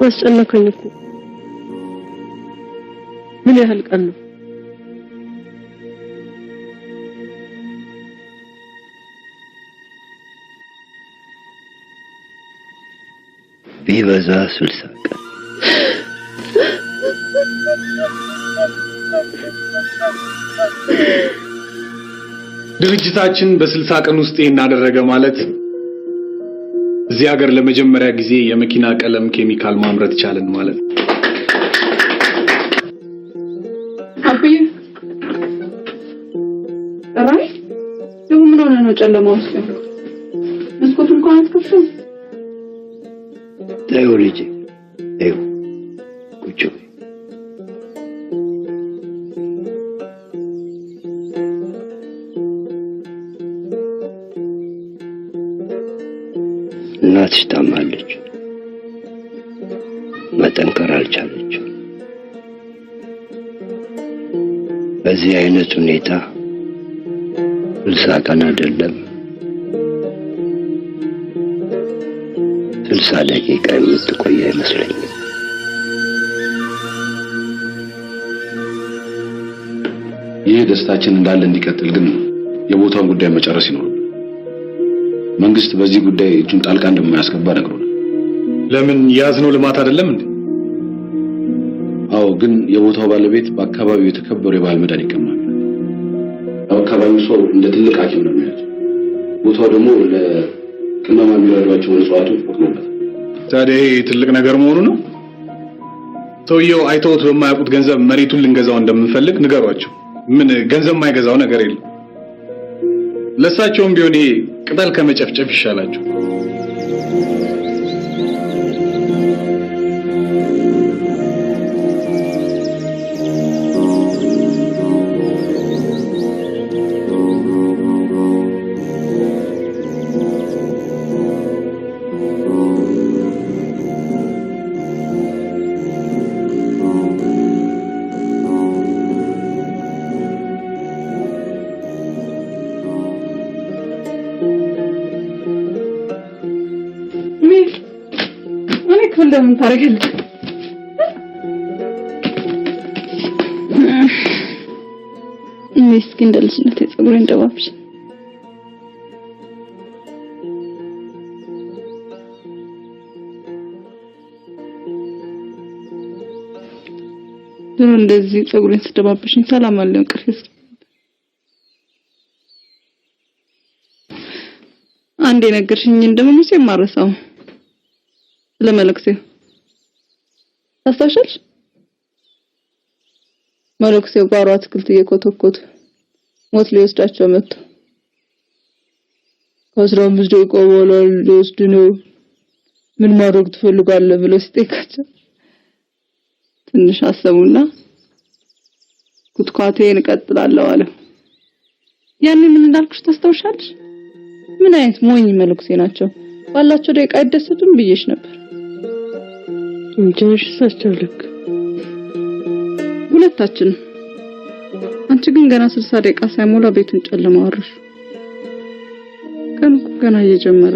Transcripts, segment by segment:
አስጨነቀኝ እኮ ምን ያህል ቀን ነው ቢበዛ 60 ቀን ድርጅታችን በ60 ቀን ውስጥ እናደረገ ማለት እዚህ ሀገር ለመጀመሪያ ጊዜ የመኪና ቀለም ኬሚካል ማምረት ቻለን ማለት ነው። አብይ አራይ ምን ሆነ ነው ጨለማው ውስጥ መስኮቱን እንኳን አትከፍቱም? ተይው ልጄ ተይው ቁጭ እናትሽ ታማለች መጠንከር አልቻለች በዚህ አይነት ሁኔታ 60 ቀን አይደለም 60 ደቂቃ የምትቆይ አይመስለኝም ይህ ደስታችን እንዳለ እንዲቀጥል ግን የቦታውን ጉዳይ መጨረስ ይኖርብናል መንግስት በዚህ ጉዳይ እጁን ጣልቃ እንደማያስገባ ነግሮናል ለምን ያዝነው ልማት አይደለም እንዴ አዎ ግን የቦታው ባለቤት በአካባቢው የተከበሩ የባህል መድኃኒት ይቀማል አካባቢው ሰው እንደ ትልቅ ሐኪም ነው የሚያዝ ቦታው ደግሞ ለቅመማ የሚረዷቸው እጽዋቶች ፈቅዶበታል ታዲያ ትልቅ ነገር መሆኑ ነው ሰውየው አይተውት በማያውቁት ገንዘብ መሬቱን ልንገዛው እንደምንፈልግ ንገሯቸው ምን ገንዘብ የማይገዛው ነገር የለም ለሳቸውም ቢሆን ቅጠል ከመጨፍጨፍ ይሻላቸው ለምን ታረጋለህ ምስኪን ልጅነት የጸጉሬን ደባብሽ ድሮ እንደዚህ ጸጉሬን ስደባብሽኝ ሰላም አለኝ ቅርስ አንዴ ነገርሽኝ እንደምንስ የማረሳው ለመለክሴ ታስታውሻለሽ መለክሴው ጓሮ አትክልት እየኮተኮቱ ሞት ሊወስዳቸው መጡ ከስራም ብዙ ቆወለ ሊወስድ ነው ምን ማድረግ ትፈልጋለህ ብሎ ሲጠይቃቸው ትንሽ አሰቡና ኩትኳቴን እቀጥላለሁ አለ ያኔ ምን እንዳልኩሽ ታስታውሻለሽ ምን አይነት ሞኝ መለክሴ ናቸው ባላቸው ደቂቃ አይደሰቱም ብዬሽ ነበር እንጃሽ ሳስተልክ ሁለታችን አንቺ ግን ገና 60 ደቂቃ ሳይሞላ ቤቱን ጨለማ አወርሽ ገና እየጀመረ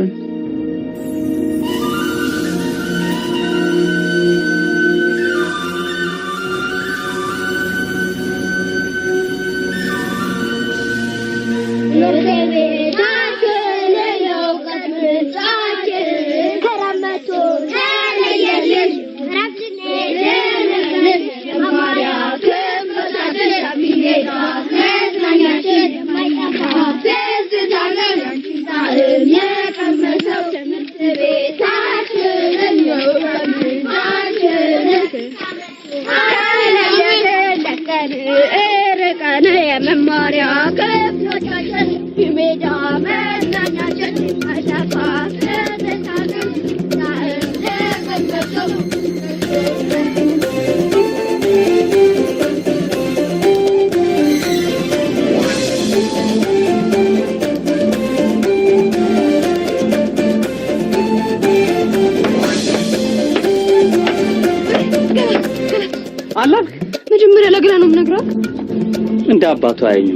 አላክ መጀመሪያ ለግራ ነው የምነግራት እንደ አባቱ አይኝ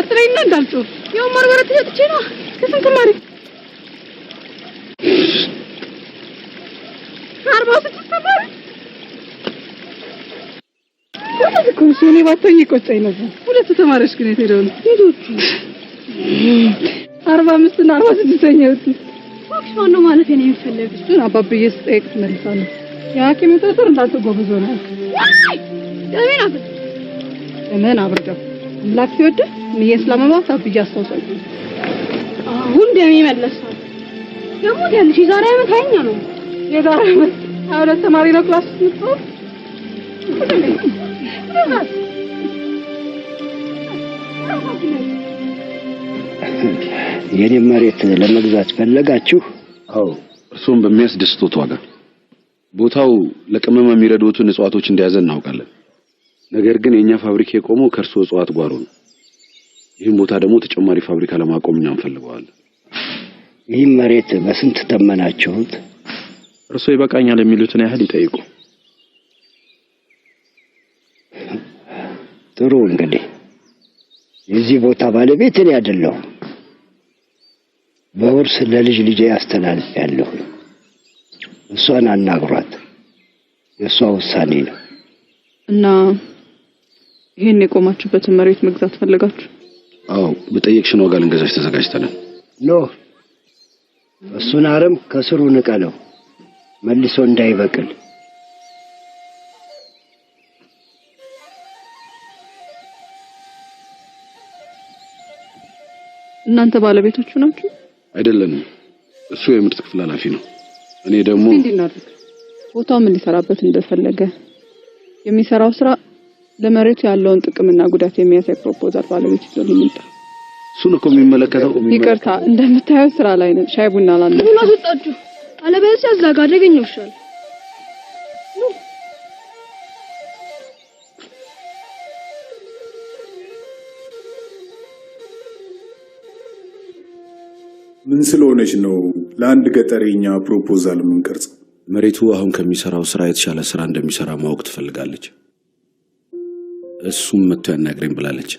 እንዳትለኝና እንዳልጮህ ያው ማርበረት ይጥቼ ነው ከስንት ማሪ 46 ተማሪ ኮንሶኔ ባታኝ ቆጨኝ ነበር። ሁለት ተማሪዎች ግን ሄደው ነው ሄዶቹ 45 እና 46ኛ ወጥ ወክሽው ነው ማለት ነው የሚፈልግ እሱን አባብዬ ስጠይቅ መልሳለሁ። የሐኪም ተጠር እንዳትጎብዞ ነው ደሜና እመን አብርደው አምላክ ሲወድ ምን የስላማማት አብዬ አስተውሰኝ አሁን ደሜ መለሳል ደግሞ ያንቺ ዛሬ ዓመት አይኛ ነው የዛሬ ዓመት አሁን ተማሪ ነው ክላስ ውስጥ የኔ መሬት ለመግዛት ፈለጋችሁ? አዎ እርሱም በሚያስደስቱት ዋጋ። ቦታው ለቅመማ የሚረዱትን እጽዋቶች እንደያዘ እናውቃለን። ነገር ግን የኛ ፋብሪካ የቆመው ከእርሱ እጽዋት ጓሮ ነው። ይህን ቦታ ደግሞ ተጨማሪ ፋብሪካ ለማቆም እኛም ፈልገዋለን። ይህ መሬት በስንት ተመናችሁት? እርሱ ይበቃኛል የሚሉትን ያህል ይጠይቁ። ጥሩ እንግዲህ የዚህ ቦታ ባለቤት እኔ አይደለሁም። በውርስ ለልጅ ልጄ አስተላልፌያለሁ። እሷን አናግሯት፣ የእሷ ውሳኔ ነው። እና ይሄን የቆማችሁበትን መሬት መግዛት ፈልጋችሁ? አዎ በጠየቅሽን ዋጋ ልንገዛሽ ተዘጋጅተናል። ኖ እሱን አረም ከስሩ ንቀለው መልሶ እንዳይበቅል። እናንተ ባለቤቶቹ ናችሁ? አይደለንም። እሱ የምርት ክፍል ኃላፊ ነው። እኔ ደግሞ እንዲናደርግ ቦታው ምን ሊሰራበት እንደፈለገ የሚሰራው ስራ ለመሬቱ ያለውን ጥቅምና ጉዳት የሚያሳይ ፕሮፖዛል ባለቤት ይዞ ሊመጣ እሱን እኮ የሚመለከተው ይቅርታ እንደምታየው ስራ ላይ ነን። ሻይ ቡና ላለ ምን አወጣችሁ? አለበለዚያ አዝላጋ አደገኘውሻል። ምን ስለሆነች ነው ለአንድ ገጠሪኛ ፕሮፖዛል የምንቀርጽ? መሬቱ አሁን ከሚሰራው ስራ የተሻለ ስራ እንደሚሰራ ማወቅ ትፈልጋለች። እሱም መጥቶ ያናግረኝ ብላለች።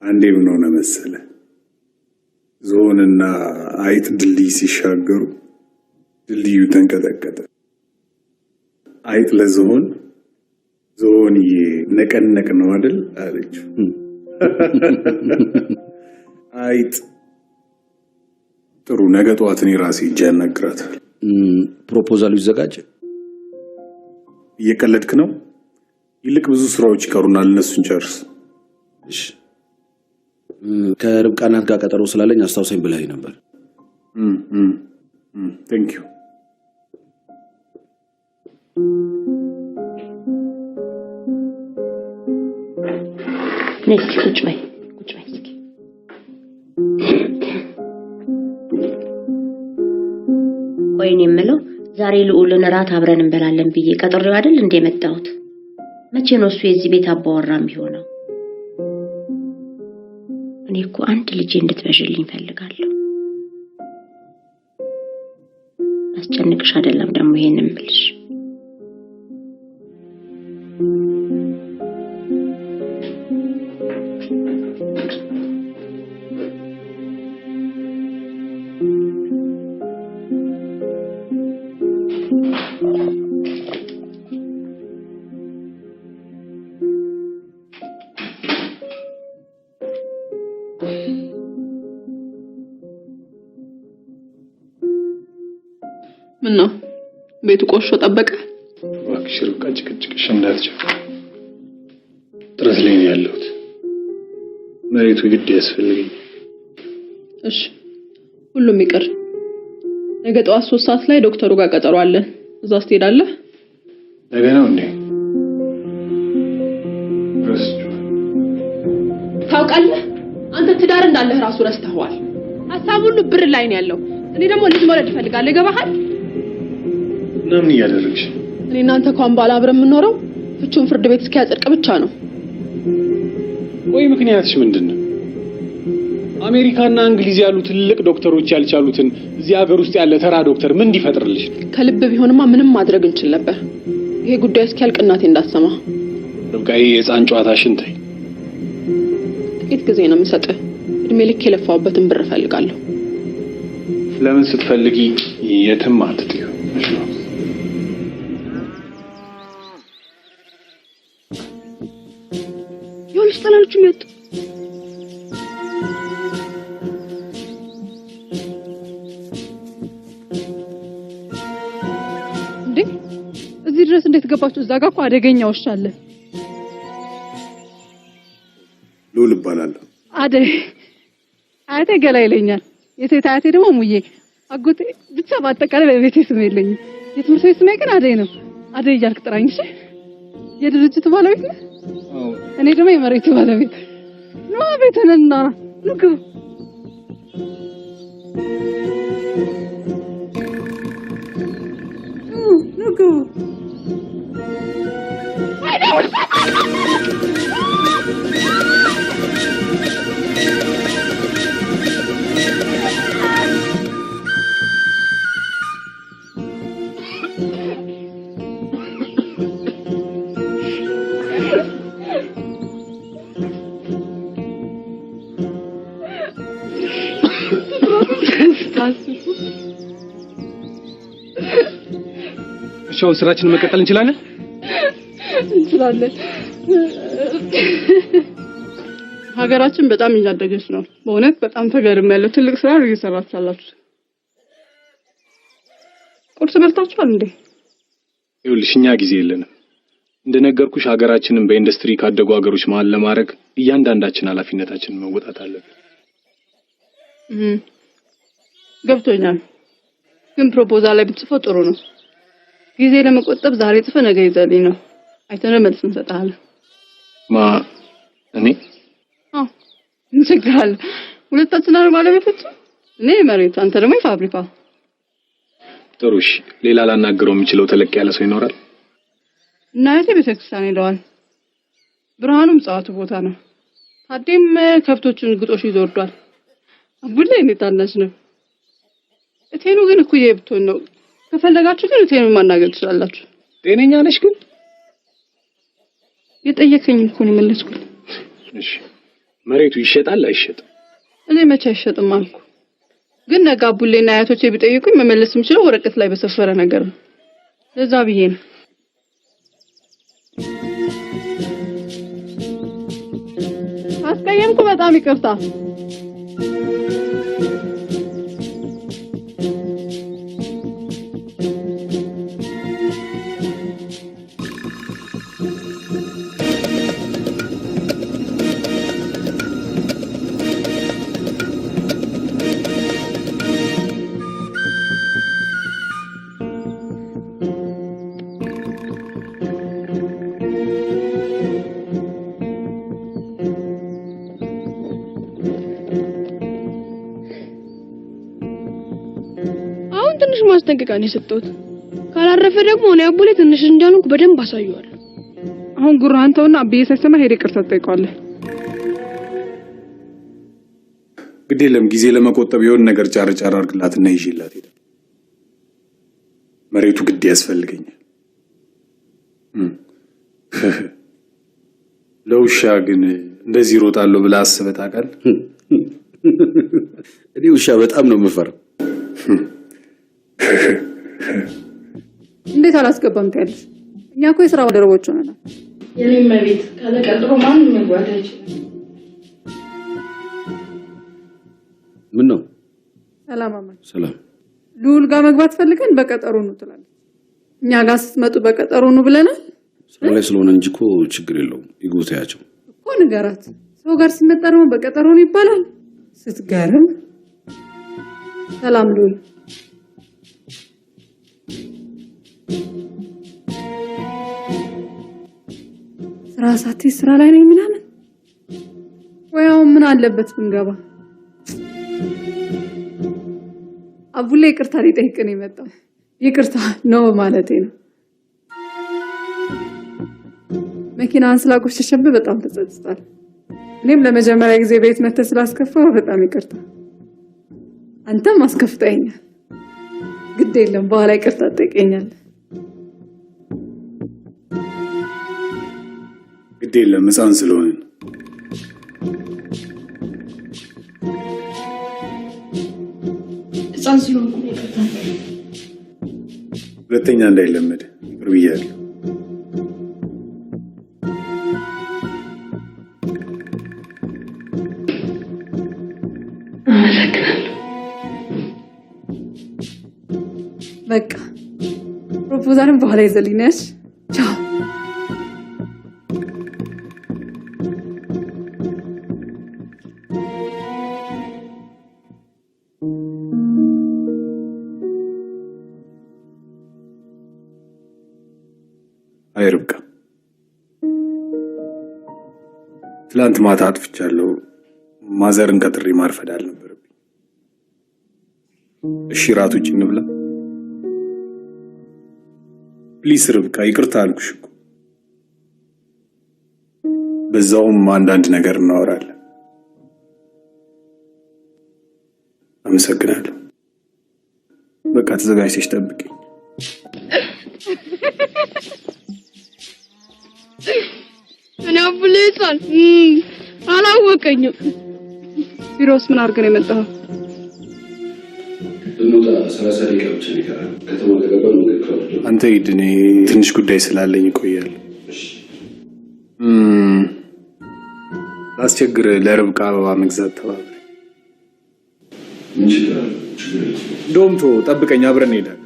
አንዴ ምን ሆነ መሰለ፣ ዝሆንና አይጥ ድልድይ ሲሻገሩ ድልድዩ ተንቀጠቀጠ። አይጥ ለዝሆን ዝሆንዬ ነቀነቅ ነው አይደል አለችው። አይጥ ጥሩ ነገ ጠዋት እኔ ራሴ ሄጄ አናግራታለሁ። ፕሮፖዛሉ ይዘጋጅ። እየቀለድክ ነው? ይልቅ ብዙ ስራዎች ይቀሩናል፣ እነሱን ጨርስ። እሺ ከርብቃ እናት ጋር ቀጠሮ ስላለኝ አስታውሰኝ ብለኸኝ ነበር። ቴንክ ዩ። ነጭ ቁጭ በይ እስኪ። ቆይን የምለው ዛሬ ልዑልን እራት አብረን እንበላለን ብዬ ቀጥሬው አይደል እንደ መጣሁት? መቼ ነው እሱ የዚህ ቤት አባወራም ቢሆነው? እኔ እኮ አንድ ልጅ እንድትበዥልኝ ፈልጋለሁ። አስጨንቅሽ አይደለም ደግሞ ይሄንን ብልሽ። ምነው ቤቱ ቆሾ ጠበቀ? እባክሽ ርብቃ ጭቅጭቅሽ እንዳትጀምሪ። ጥረት ላይ ነው ያለሁት። መሬቱ ግድ ያስፈልገኝ። እሺ ሁሉም ይቅር። ነገ ጠዋት 3 ሰዓት ላይ ዶክተሩ ጋር ቀጠሮ አለን። እዛ ትሄዳለህ? ነገ ነው እንዴ? ታውቃለህ አንተ ትዳር እንዳለህ ራሱ ረስተኸዋል። ሐሳቡ ሁሉ ብር ላይ ነው ያለው። እኔ ደግሞ ልጅ መውለድ እፈልጋለሁ። ይገባሃል? እና ምን እያደረግሽ? እኔ እናንተ እንኳን ባለ አብረን የምንኖረው ፍቹን ፍርድ ቤት እስኪያጸድቅ ብቻ ነው። ወይ ምክንያትሽ ምንድነው? አሜሪካና እንግሊዝ ያሉ ትልቅ ዶክተሮች ያልቻሉትን እዚህ ሀገር ውስጥ ያለ ተራ ዶክተር ምን እንዲፈጥርልሽ? ከልብ ቢሆንማ ምንም ማድረግ እንችል ነበር። ይሄ ጉዳይ እስኪያልቅ እናቴ እንዳትሰማ። ርብቃ የህፃን ጨዋታሽን ተይ። ጥቂት ጊዜ ነው የምሰጥህ። እድሜ ልክ የለፋሁበትን ብር እፈልጋለሁ። ለምን ስትፈልጊ የትም አትጥዩ። ይኸውልሽ ጠላሎቹ መጡ። እንዴ እዚህ ድረስ እንዴት ገባችሁ? እዛ ጋር እኮ አደገኛ ውሻ አለ። ሉል እባላለሁ። አያቴ ገላ ይለኛል። የሴት አያቴ ደግሞ ሙዬ፣ አጎቴ፣ ብቻ በአጠቃላይ በቤቴ ስም የለኝም። የትምህርት ቤት ስሜ ግን አደይ ነው። አደይ እያልክ ጥራኝ እሺ። የድርጅቱ ባለቤት ነህ? እኔ ደግሞ የመሬቱ ባለቤት ነው። ቤተንና ንጉ ሻው ስራችንን መቀጠል እንችላለን? ሀገራችን በጣም እያደገች ነው። በእውነት በጣም ተገርሜያለሁ። ትልቅ ስራ ነው እየሰራችሁ ያላችሁ። ቁርስ በልታችኋል እንዴ? ይኸውልሽ እኛ ጊዜ የለንም። እንደነገርኩሽ ሀገራችንን በኢንዱስትሪ ካደጉ ሀገሮች መሀል ለማድረግ እያንዳንዳችን ኃላፊነታችንን መወጣት አለብን። ገብቶኛል። ግን ፕሮፖዛል ላይ ብትጽፈው ጥሩ ነው። ጊዜ ለመቆጠብ ዛሬ ጽፈ ነገ ይዘልኝ ነው። አይተነው መልስ እንሰጣለን። እኔ እንችግራለን። ሁለታችን ነው ባለቤቶች። እኔ መሬት፣ አንተ ደግሞ ፋብሪካ። ጥሩ እሺ። ሌላ ላናገረው የምችለው ተለቅ ያለ ሰው ይኖራል? እናቴ ቤተክርስቲያን ሄደዋል። ብርሃኑም ጸዋቱ ቦታ ነው። ታዴም ከብቶችን ግጦሽ ይዞ ወርዷል። አቡላ እንዴት ታናሽ ነው። እቴኑ ግን እኮ የብቶን ነው። ከፈለጋችሁ ግን እቴኑን ማናገር ትችላላችሁ። ጤነኛ ነሽ ግን? የጠየከኝ እኮ ነው መለስኩት። እሺ መሬቱ ይሸጣል አይሸጥም? እኔ መቼ አይሸጥም አልኩ። ግን ነገ አቡሌና አያቶቼ ቢጠይቁኝ መመለስ የምችለው ወረቀት ላይ በሰፈረ ነገር ነው። ለዛ ብዬ ነው። አስቀየምኩ፣ በጣም ይቅርታ። ትንሽ ማስጠንቀቂያ ነው የሰጠሁት። ካላረፈ ደግሞ እኔ አቡሌ ትንሽ እንዳልኩ በደንብ አሳየዋለሁ። አሁን ጉራንተውና አብዬ ሳይሰማ ሄደ ይቅርታ ትጠይቀዋለህ። ግድ የለም ጊዜ ለመቆጠብ የሆነ ነገር ጫር ጫር አድርግላትና ይዤላት ሄደ። መሬቱ ግድ ያስፈልገኛል። ለውሻ ግን እንደዚህ ሮጣለሁ ብለህ አስበህ ታውቃለህ? እኔ ውሻ በጣም ነው የምፈራው። እንዴት አላስገባም ታያለሽ? እኛ እኮ የሥራ ባልደረቦች ሆነናል። የኔም መቤት ካለ ቀጥሮ ማንም መግባት አይችልም። ምን ነው? ሰላም አማን። ሰላም። ሉል ጋር መግባት ፈልገን በቀጠሮ ነው ትላለች። እኛ ጋር ስትመጡ በቀጠሮ ነው ብለናል። ስራ ላይ ስለሆነ እንጂ እኮ ችግር የለውም። ይጎታያቸው እኮ ንገራት። ሰው ጋር ሲመጣ ደግሞ በቀጠሮ ነው ይባላል። ስትገርም። ሰላም ሉል። ስራ ሳትይ ስራ ላይ ነኝ ምናምን። ወያው ምን አለበት ብንገባ። አቡሌ ይቅርታ ሊጠይቅ ነው የመጣው። ይቅርታ ነው ማለቴ ነው። መኪናን ስላቆሸሸብህ በጣም ተጸጽቷል። እኔም ለመጀመሪያ ጊዜ ቤት መተህ ስላስከፋው በጣም ይቅርታ። አንተም አስከፍተኸኛል። ግድ የለም በኋላ ይቅርታ ትጠይቀኛለህ። ግድ የለም ሕፃን ስለሆነ ሕፃን ስለሆንኩ ሁለተኛ እንዳይለመድ ይቅር ብያለሁ። በቃ ፕሮፖዛልን በኋላ ይዘልኝ ነሽ። ቻው። አይ ርብቃ፣ ትላንት ማታ አጥፍቻለሁ። ማዘርን ቀጥሬ ማርፈድ አልነበረብኝ። እሺ ራት ውጭ እንብላ። ፕሊስ ርብቃ፣ ይቅርታ አልኩሽ እኮ። በዛውም አንዳንድ ነገር እናወራለን። አመሰግናለሁ። በቃ ተዘጋጅተሽ ጠብቂኝ። እኔ አብሌታል አላወቀኝም። ቢሮስ ምን አድርገን የመጣው? እንውጣ። 30 ደቂቃ ብቻ ነው የቀረን። ከተማ ከገባን መንገድ ከወርዶ አንተ ሂድ፣ እኔ ትንሽ ጉዳይ ስላለኝ እቆያለሁ። ላስቸግር፣ ለርብቃ አበባ መግዛት ተባብረን። ምን ችግር አለ? ችግር የለም። እንደውም ተው፣ ጠብቀኝ፣ አብረን እንሄዳለን።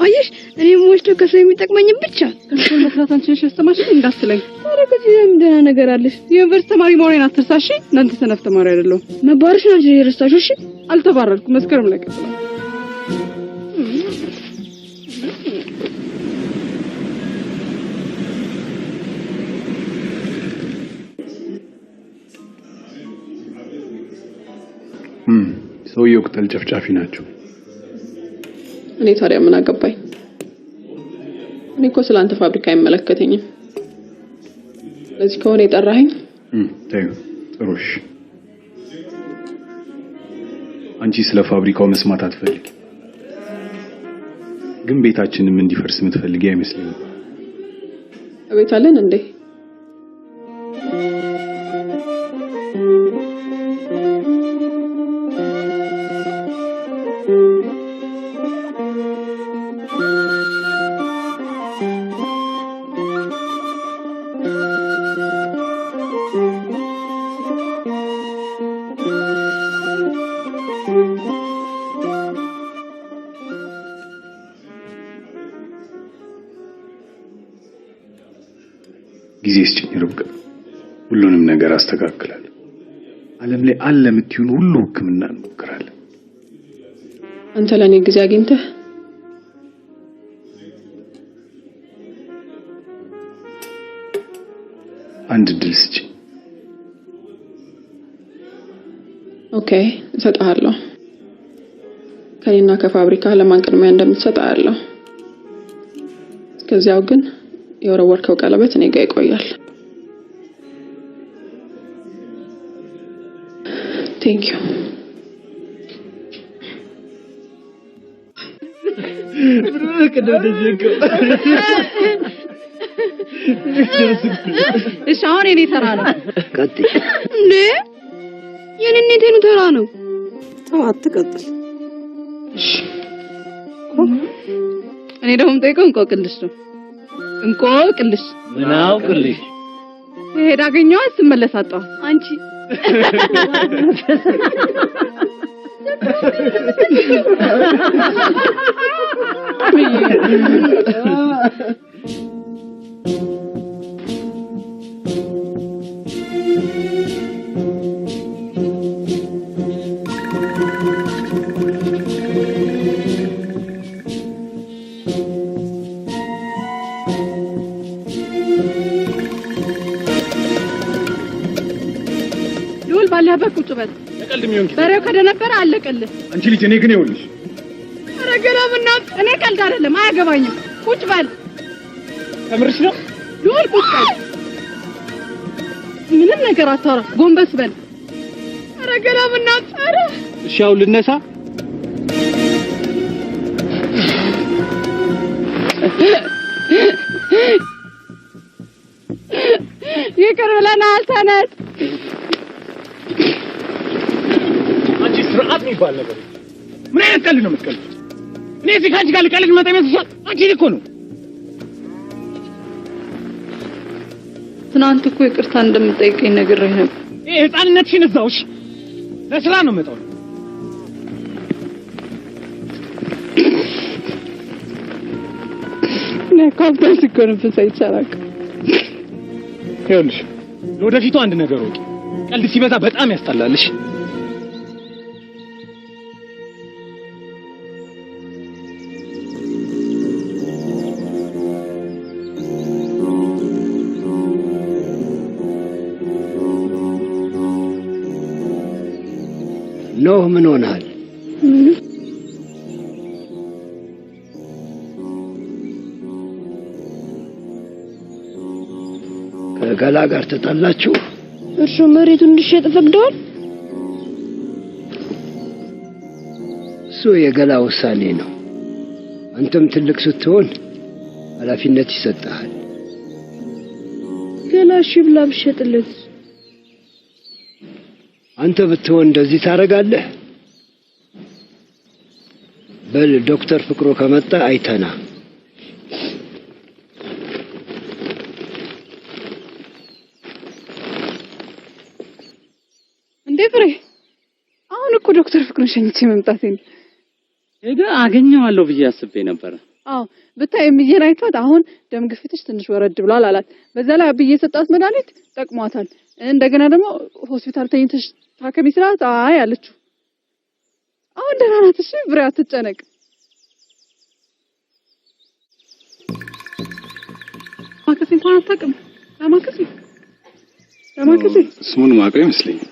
አየሽ እኔ ሞልቶ ከሰው የሚጠቅመኝ ብቻ ከሰው መስራት አንቺ አስተማሽ እንዳትለኝ። ታዲያ ከዚህ ምን ደህና ነገር አለሽ? የዩኒቨርሲቲ ተማሪ መሆኔን አትርሳሽ። እናንተ ሰነፍ ተማሪ አይደለሁም። መባረሽ ነው እንጂ የረሳሽው። እሺ አልተባረርኩም። መስከረም ላይ ቀጥላ ሰውየው ቅጠል ጨፍጫፊ ናቸው። እኔ ታዲያ ምን አገባኝ? እኔ እኮ ስላንተ ፋብሪካ አይመለከተኝም። ለዚህ ከሆነ የጠራኸኝ ታዩ ጥሩሽ። አንቺ ስለ ፋብሪካው መስማት አትፈልጊ፣ ግን ቤታችንም እንዲፈርስ የምትፈልጊ አይመስልኝም። ቤት አለን እንዴ? ጊዜ ስጭኝ ርብቃ፣ ሁሉንም ነገር አስተካክላለሁ። ዓለም ላይ አለ የምትዩን ሁሉ ሕክምና እንሞክራለን። አንተ ለኔ ጊዜ አግኝተህ አንድ ድል ስጭኝ። ኦኬ እሰጥሃለሁ። ከኔና ከፋብሪካ ለማን ቅድሚያ እንደምትሰጣለሁ። እስከዚያው ግን የወረወርከው ቀለበት እኔ ጋር ይቆያል። ቴንክ ዩ። እሺ አሁን የኔ ተራ ነው። ቀጥይ። እንዴ የኔነቴኑ ተራ ነው። ተው አትቀጥል። እኔ ደግሞ የምጠይቀው እንቆቅልሽ ነው። እንቆቅልሽ ምን አውቅልሽ? ሄዳ አገኘኋት ስመለስ አጣኋት። አንቺ በሌለበት ቁጭ በል። ለቀልድ የሚሆን በሬው ከደነበረ አለቀልህ። አንቺ ልጅ እኔ ግን ይኸውልሽ ኧረ ገና ምናምን እኔ ቀልድ አይደለም አያገባኝም። ቁጭ በል። ተምርሽ ነው ልዑል ቁጭ በል። ምንም ነገር አታወራ። ጎንበስ በል። ኧረ ገና ምናምን ኧረ እሺ አሁን ልነሳ። ይቅር ብለናል። ተነስ። አንቺ ስርዓት የሚባል ነገር ምን አይነት ቀልድ ነው የምትቀልጂው? እኔ እዚህ ከአንቺ ጋር ልቀልድ መጣ ይመስልሻል? አንቺ እኮ ነው ትናንት እኮ ይቅርታ እንደምጠይቀኝ ነግሬህ ነበር። ይሄ ህፃንነትሽን እዛው እሺ፣ ለስራ ነው የምመጣው። ካፍታን ሲኮንብስ አይቻላል። ይኸውልሽ ለወደፊቱ አንድ ነገር ወቂ፣ ቀልድ ሲበዛ በጣም ያስጠላልሽ። ኖህ ምን ሆነሃል? ከገላ ጋር ተጣላችሁ? እርሱ መሬቱን እንዲሸጥ ፈቅደዋል። እሱ የገላ ውሳኔ ነው። አንተም ትልቅ ስትሆን ኃላፊነት ይሰጣል። ገላ እሺ ብላ ብሸጥለት አንተ ብትሆን እንደዚህ ታረጋለህ? በል ዶክተር ፍቅሩ ከመጣ አይተና። እንዴ ፍሬ፣ አሁን እኮ ዶክተር ፍቅሩን ሸኝቼ መምጣቴ ነው። ሄደ አገኘዋለሁ ብዬ አስቤ ነበር። አዎ ብታይ የሚየን አይቷት አሁን ደም ግፊትሽ ትንሽ ወረድ ብሏል አላት። በዛ ላይ አብዬ የሰጣት መድኃኒት ጠቅሟታል። እንደገና ደግሞ ሆስፒታል ተኝተሽ ታከሚ ስላት አይ አለችው። አሁን ደህና ናት። እሺ ፍሬ አትጨነቅ። ማከሴ እንኳን አታውቅም። ለማከሴ ስሙን ማውቀው ይመስለኛል።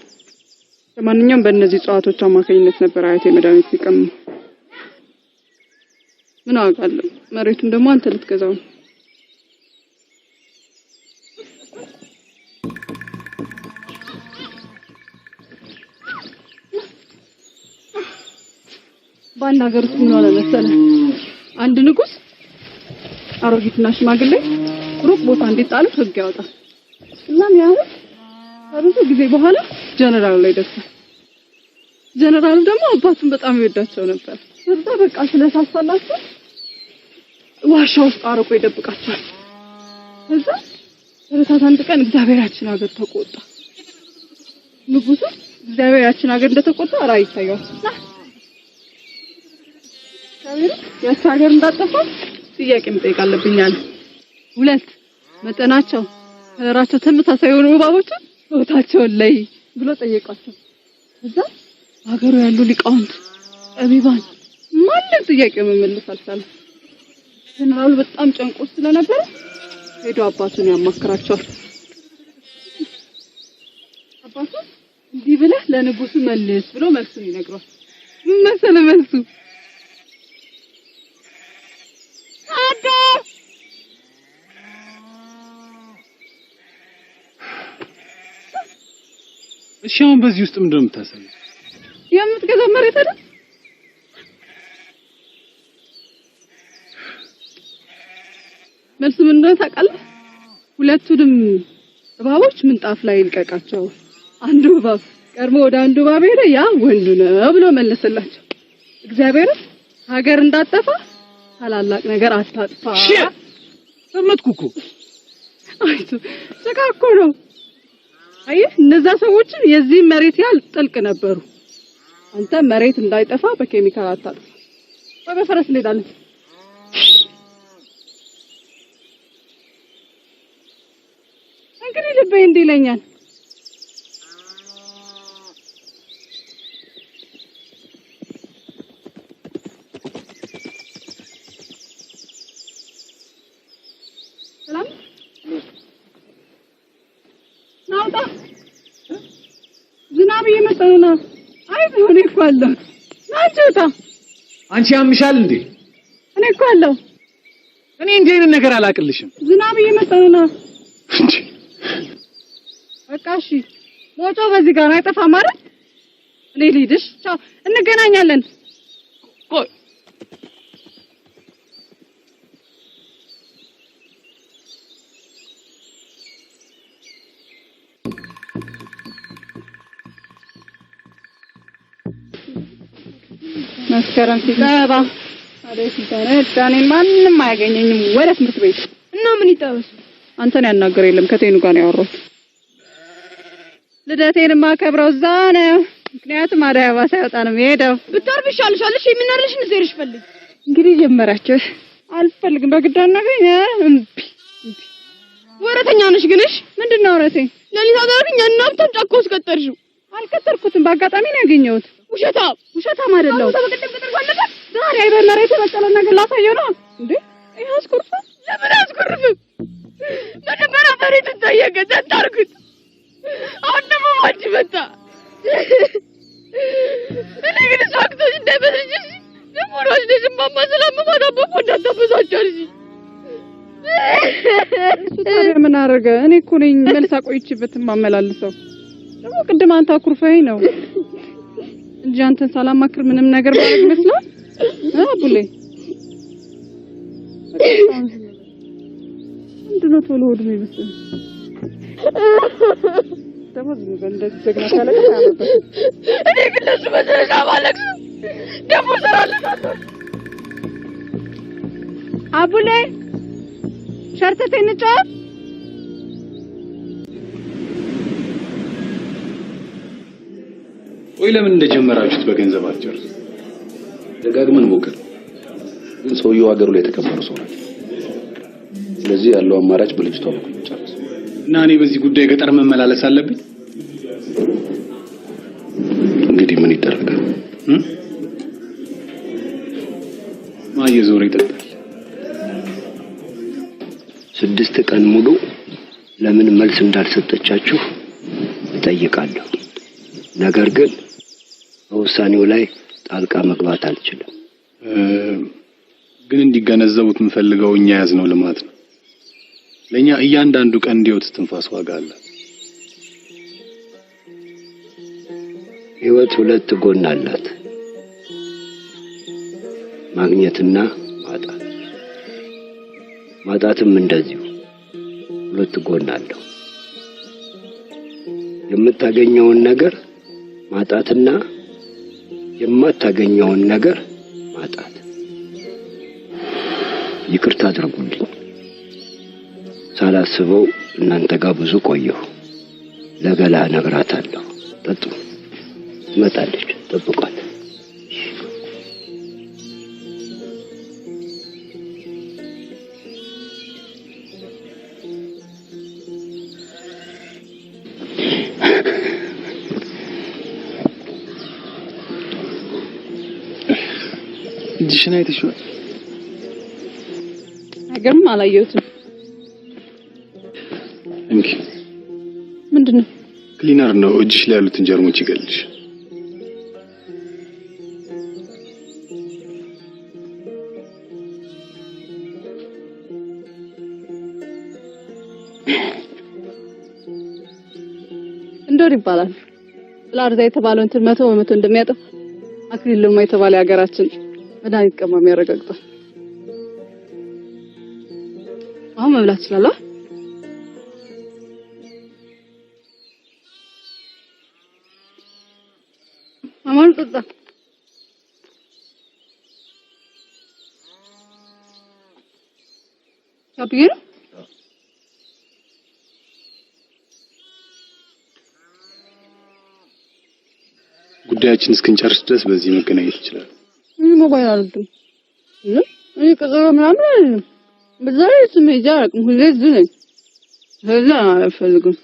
ለማንኛውም በእነዚህ እጽዋቶች አማካኝነት ነበር አያቴ መድኃኒት ሲቀም። ምን አውቃለሁ። መሬቱን ደግሞ አንተ ልትገዛው ነው። በአንድ ሀገር ውስጥ ምን ሆነ መሰለህ? አንድ ንጉስ አሮጊትና ሽማግሌ ሩቅ ቦታ እንዲጣሉት ህግ ያወጣል። እናም ያው ከብዙ ጊዜ በኋላ ጀነራሉ ላይ ደርሷል። ጀነራሉ ደግሞ አባቱን በጣም ይወዳቸው ነበር። እዛ በቃ ስለሳሳላቸው ዋሻ ውስጥ አርቆ ይደብቃቸዋል። እዛ በረታት አንድ ቀን እግዚአብሔራችን ሀገር ተቆጣ። ንጉሱ እግዚአብሔራችን ሀገር እንደተቆጣ ራእይ ይታያል። ያቺ ሀገር እንዳጠፋ ጥያቄ መጠየቅ አለብኝ አለ። 2 መጠናቸው ከለራቸው ተመሳሳይ የሆኑ እባቦችን ቦታቸውን ላይ ብሎ ጠየቋቸው። እዛ ሀገሩ ያሉ ሊቃውንት ጠቢባን ማንም ጥያቄ መመለስ አልቻለም። ጀነራሉ በጣም ጨንቆ ስለነበረ ሄዶ አባቱን ያማክራቸዋል። አባቱ እንዲህ ብለህ ለንጉሱ መልስ ብሎ መልሱን ይነግሯል። ምን መሰለህ መልሱ? እሺ አሁን በዚህ ውስጥ ምንድነው የምታሳየው? የምትገዛው መሬት አይደል? መልሱ ምን እንደሆነ ታውቃለህ? ሁለቱንም እባቦች ምንጣፍ ላይ ይልቀቃቸው። አንዱ እባብ ቀድሞ ወደ አንዱ እባብ ሄደ፣ ያ ወንዱ ነው ብሎ መለሰላቸው። እግዚአብሔር ሀገር እንዳጠፋ ታላላቅ ነገር አታጥፋ። እሺ ሰመትኩ እኮ። አይቶ ተካኮ ነው። አየህ እነዛ ሰዎችን የዚህ መሬት ያህል ጥልቅ ነበሩ። አንተ መሬት እንዳይጠፋ በኬሚካል አታጥፋ። በፈረስ እንሄዳለን። እንግዲህ ልቤ እንዲህ ይለኛል። ሰላም ናውጣ ዝናብ አለ አንቺ ወጣ አንቺ ያምሻል እንዴ? እኔ እኮ አለው እኔ እንዲህ አይነት ነገር አላቅልሽም። ዝናብ እየመጣ ነው እንዴ? በቃ እሺ ሞቶ በዚህ ጋር አይጠፋም አይደል? እኔ ልሂድሽ። ቻው እንገናኛለን። ቆይ መስከረም ሲገባ አዴት ይተነዳኔ ማንንም አያገኘኝም ወደ ትምህርት ቤት እና ምን ይጣበስ አንተን ያናገር የለም ከቴኑ ጋር ነው ያወራሁት። ልደቴን ማከብረው እዛ ነው። ምክንያቱም አደይ አበባ ሳይወጣ ነው የምሄደው። ብታርፍ ይሻልሻል። እሺ የምናርልሽ ንዘርሽ ፈልግ እንግዲህ ጀመራችሁ። አልፈልግም በግድ አናገኝ። ወረተኛ ነሽ ግንሽ ምንድነው ወረቴ? ለሊት አደረግኝ እናንተም ጫካ ውስጥ ቀጠርሽው። አልቀጠርኩትም በአጋጣሚ ነው ያገኘሁት። ውሸታም አይደለም። ዛሬ በመሬት የተበቀለ ነገር ላሳየው ነው እንዴ? ይሄ አስኩርፍ ለምን አስኩርፍ? መጀመሪያ መሬት ተጠየቀ ተጣርኩት። አሁን ደግሞ ማንቺ መጣ። እኔ ግን ሳክቶሽ እንዳይመስልሽ ደግሞ ወልደሽ ማማ ስለማማታ በቆ እንዳታበሳጫልሽ። ታዲያ ምን አደረገ? እኔ እኮ ነኝ መልስ አቆይቼበት ማመላልሰው። ደግሞ ቅድም አንተ አኩርፈኝ ነው እንጂ አንተን ሳላማክር ምንም ነገር ማድረግ ይመስላል? አቡሌ እንደው ቶሎ ወደ ነው ይመስል ደግሞ እንደዚህ ደግና ካለቀ አያመጣም። እኔ ግን ለሱ መሰለሽ አባለቅስ ደግሞ ሰራለታለሁ። አቡሌ ሸርተቴ እንጫወት። ወይ ለምን እንደጀመራችሁት በገንዘብ አትጨርሱ። ደጋግመን ሞክር፣ ግን ሰውየው ሀገሩ ላይ የተከበሩ ሰው ናቸው። ስለዚህ ያለው አማራጭ በልጅቷ በኩል ጨርስ እና እኔ በዚህ ጉዳይ ገጠር መመላለስ አለብኝ። እንግዲህ ምን ይደረጋል? ማየዞር ይጠጣል። 6 ቀን ሙሉ ለምን መልስ እንዳልሰጠቻችሁ እጠይቃለሁ። ነገር ግን በውሳኔው ላይ ጣልቃ መግባት አልችልም። ግን እንዲገነዘቡት የምፈልገው እኛ ያዝነው ልማት ነው። ለኛ እያንዳንዱ ቀን እንዲወት ትንፋስ ዋጋ አለ። ህይወት 2 ጎን አላት፣ ማግኘትና ማጣት። ማጣትም እንደዚሁ 2 ጎን አለው። የምታገኘውን ነገር ማጣትና የማታገኘውን ነገር ማጣት። ይቅርታ አድርጉልኝ፣ ሳላስበው እናንተ ጋር ብዙ ቆየሁ። ለገላ ነግራታለሁ። ጠጡ፣ ትመጣለች፣ ጠብቋት። እጅሽን አይተሽዋል? አይገርም? አላየሁትም። እንኪ ምንድነው? ክሊነር ነው። እጅሽ ላይ ያሉትን ጀርሞች ይገልሽ። እንደው ይባላል ላርዛ የተባለው እንትን 100% እንደሚያጠፋ አክሊል ለማ የተባለ ሀገራችን መድኃኒት ቀማሚ ያረጋግጣል። አሁን መብላት ይችላል። አማን ጠጣ። ካፒየር ጉዳያችን እስክንጨርስ ድረስ በዚህ መገናኘት ይችላል። ሞባይል አልወድም። እኔ ቀጠሮ ምናምን አይደለም። በዛሬ ስሜጃ አቅም ሁሌ እዚህ ነኝ። ከዛ አልፈልግም።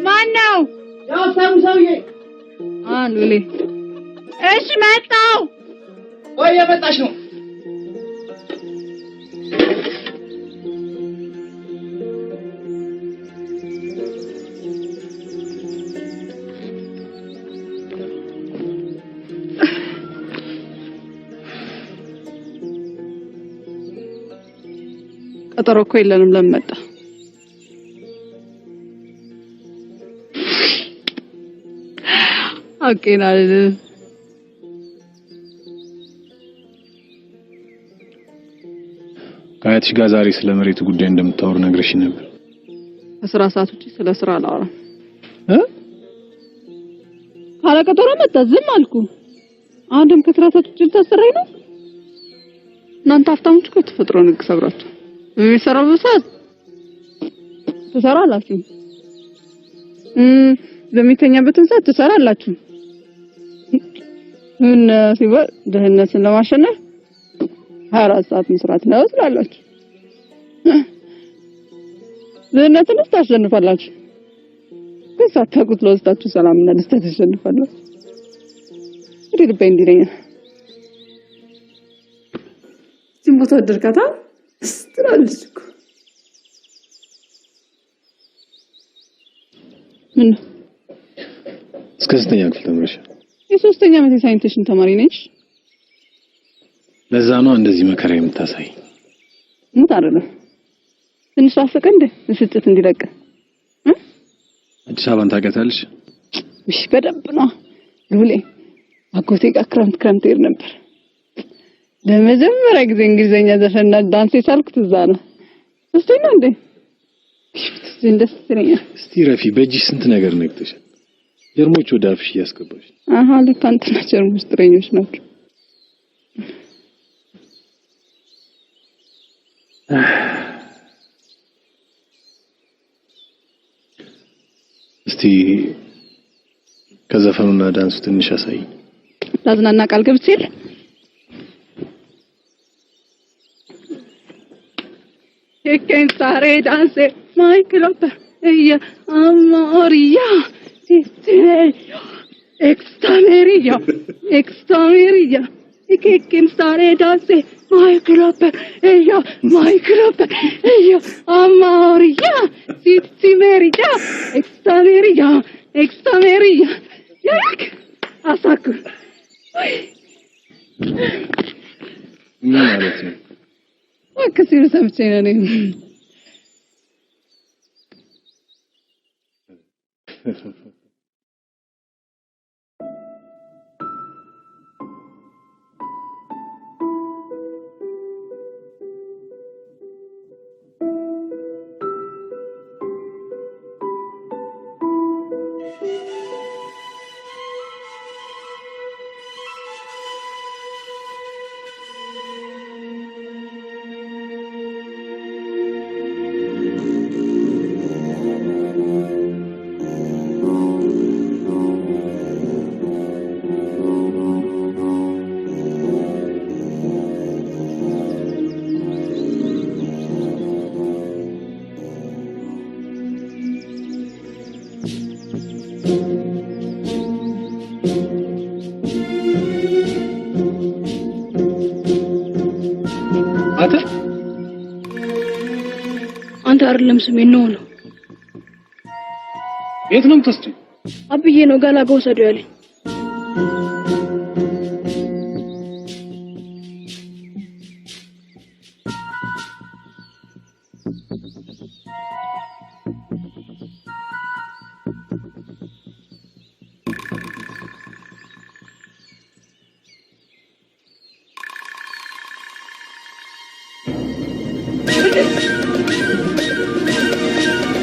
ማነው? ያው ሰውዬ ሉሌ እሺ መጣው ወይ የመጣሽ ነው ቀጠሮ እኮ የለንም ለምን መጣ አውቄናል ከአያትሽ ጋር ዛሬ ስለ መሬቱ ጉዳይ እንደምታወሩ ነግረሽ ነበር ከስራ ሰዓት ውጪ ስለ ስራ አላወራም ካለ ቀጠሮ መጣ ዝም አልኩ አንድም ከስራ ሰዓት ውጪ ተሰራይ ነው እናንተ አፍታሞች እኮ ተፈጥሮ ንግ ሰብራችሁ የሚሰራው ሰዓት ትሰራላችሁ በሚተኛበትን ሰዓት ትሰራላችሁ ምን ሲባል ደህንነትን ለማሸነፍ 24 ሰዓት መስራት ነው ትላላችሁ ደህንነትን ታሸንፋላችሁ ከሳታቁት ለውስጣችሁ ሰላምና ደስታ ታሸንፋላችሁ ልቤ እንዲለኛል ሲሞት ወደርካታ ስትራልሽ ምን እስከ 9ኛ ክፍል ተመረሽ የሶስተኛ ዓመት ሳይንቲሽን ተማሪ ነሽ ለዛ ነው እንደዚህ መከራ የምታሳይ ምን አይደለም ትንሽ አፈቀ እንደ ስጭት እንዲለቅ አዲስ አበባን ታውቂያታለሽ እሺ በደንብ ነው ሉሌ አጎቴ ጋር ክረምት ይር ነበር ለመጀመሪያ ጊዜ እንግሊዘኛ ዘፈንና ዳንስ የቻልኩት እዛ ነው ሶስተኛ እንደ እንደስ ትለኛል እስቲ ረፊ በእጅሽ ስንት ነገር ነግተሻል ጀርሞች ወደ አፍሽ ያስገባሽ አሃ ለካንተና ጀርሞች ጥረኞች ናቸው እስቲ ከዘፈኑና ዳንሱ ትንሽ አሳይ ላዝናና ቃል ገብቼል Che stare danse mai cloper ella amoria extameria e che stare danse mai cloper ella amoria meria extameria yak asaku ማለት ነው ከሲሩ ሰምቼ ነው አንተ አይደለም ስሜን ነው የት ነው የምትወስጂው አብዬ ነው ጋላጋ ወሰደው ያለኝ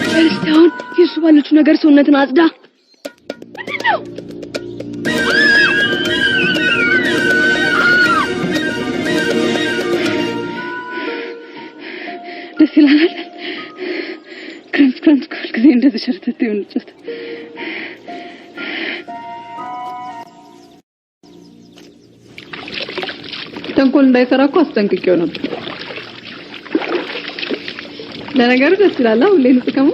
ክርስቲያን የሱ ባለችው ነገር ሰውነትን አጽዳ ምንድነው ደስ ይላል ክረምት ኩል ጊዜ እንደዚህ ሸርተት ይሆንጭት ተንኮል እንዳይሰራ እኮ አስጠንቅቄው ነበር ለነገሩ ደስ ይላል ሁሌ ልጥቀሙ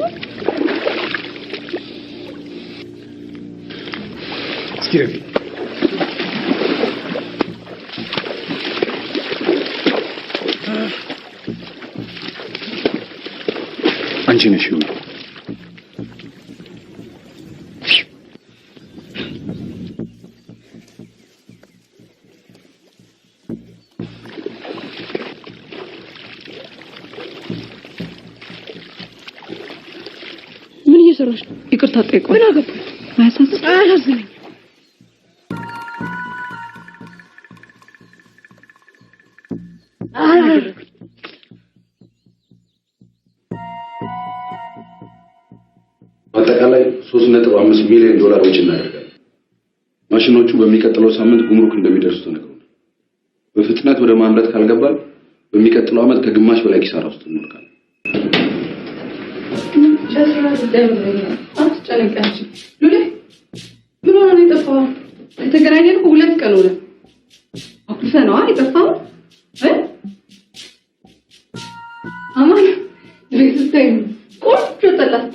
እስኪ አንቺ ነሽ ይሁን ምን እየሰራሽ ነው? ይቅርታ ጠይቆ ምን አገባኝ? አያሳዝነኝ። አጠቃላይ 3.5 ሚሊዮን ዶላር ወጪ እናደርጋለን። ማሽኖቹ በሚቀጥለው ሳምንት ጉምሩክ እንደሚደርሱ ተነግሮናል። በፍጥነት ወደ ማምረት ካልገባል በሚቀጥለው ዓመት ከግማሽ በላይ ኪሳራ ውስጥ እንወድቃለን። አትጨነቂያች ሉሌ ምን ሆነ ነው የጠፋው? የተገናኘን እኮ 2 ቀን ሆነ። አኩርፈ ነው የጠፋው አማን ቤት ስታይ ቆንጆ ጠላስ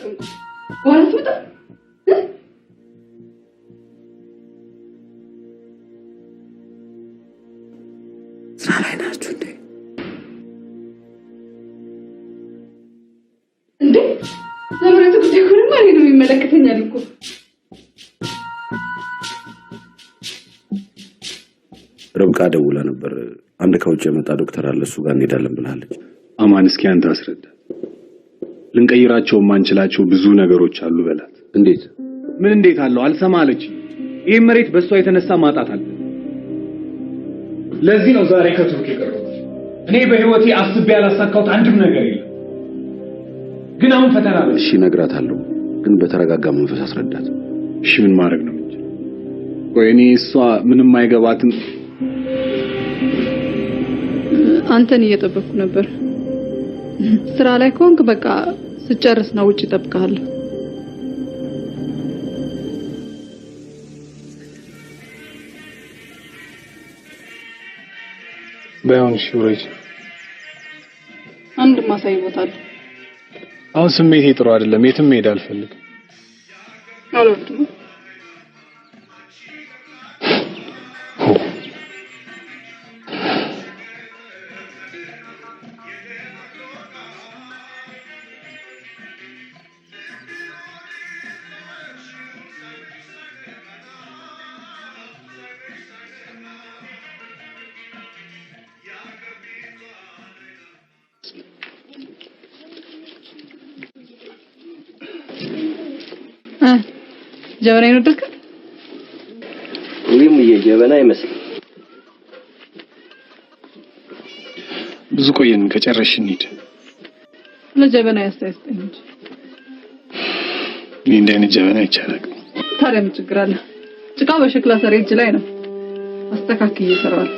ወራስ ወጣ ስራ ላይ ናችሁ እንዴ? ዘመረቱ ጉዳይ እኮ ነው ማለት ነው የሚመለከተኛል እኮ። ርብቃ ደውላ ነበር። አንድ ከውጭ የመጣ ዶክተር አለ፣ እሱ ጋር እንሄዳለን ብላለች። አማን እስኪ አንተ አስረዳ። ልንቀይራቸው ማንችላቸው ብዙ ነገሮች አሉ በላት። እንዴት? ምን እንዴት አለው? አልሰማ አለች። ይሄ መሬት በሷ የተነሳ ማጣት አለ። ለዚህ ነው ዛሬ ከቱርክ የቀረሁት። እኔ በህይወቴ አስቤ ያላሳካሁት አንድም ነገር የለም። ግን አሁን ፈተና ነው። እሺ እነግራታለሁ፣ ግን በተረጋጋ መንፈስ አስረዳት። እሺ ምን ማድረግ ነው እንጂ? ቆይ እኔ እሷ ምንም አይገባትም። አንተን እየጠበቅኩ ነበር። ስራ ላይ ከሆንክ በቃ ስጨርስ ነው ውጪ እጠብቅሃለሁ። ባይሆን ሹሬጅ አንድ ማሳይ ቦታ አለ። አሁን ስሜቴ ጥሩ አይደለም። የትም መሄድ አልፈልግም። አልወድም። ጀበና ይወደድክ? ወይም የጀበና አይመስል ብዙ ቆየን። ከጨረሽ እንሂድ። ለጀበና ያስተያየኝ እንጂ እኔ እንደ አይነት ጀበና ይቻላል። ታዲያ ምን ችግር አለ? ጭቃው በሸክላ ሰሪ እጅ ላይ ነው። አስተካክዬ እሰራዋለሁ።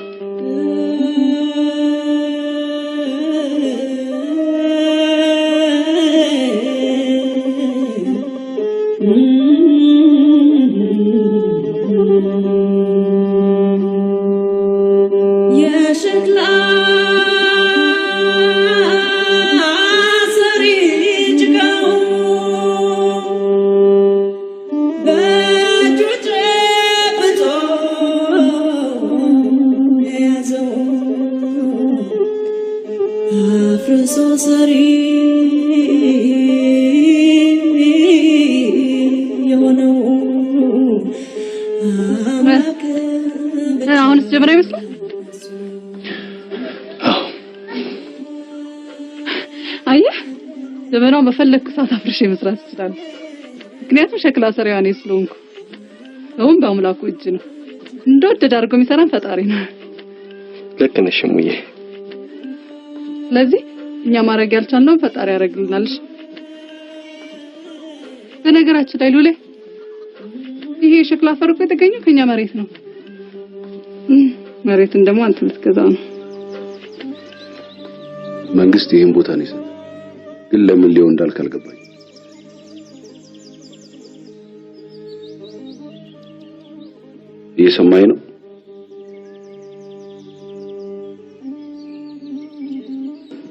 አሁን ጀበና ይመስላል። አየህ ጀበናው በፈለክ ሰዓት አፍርሼ መስራት ይችላል። ምክንያቱም ሸክላ ሰሪዋ እኔ ስለሆንኩ። አሁን በአምላኩ እጅ ነው። እንደወደደ አድርጎ የሚሰራን ፈጣሪ ነው። ልክ ነሽ ሙዬ። ስለዚህ እኛ ማድረግ ያልቻልነው ፈጣሪ ያደርግልናል። በነገራችን ላይ ሉሌ ይሄ ሸክላ አፈር እኮ የተገኘው ከኛ መሬት ነው። መሬትን ደግሞ አንተ ልትገዛው ነው። መንግስት ይሄን ቦታ ነው ይሰጣል። ግን ለምን ሊሆን እንዳልክ አልገባኝ። እየሰማኝ ነው?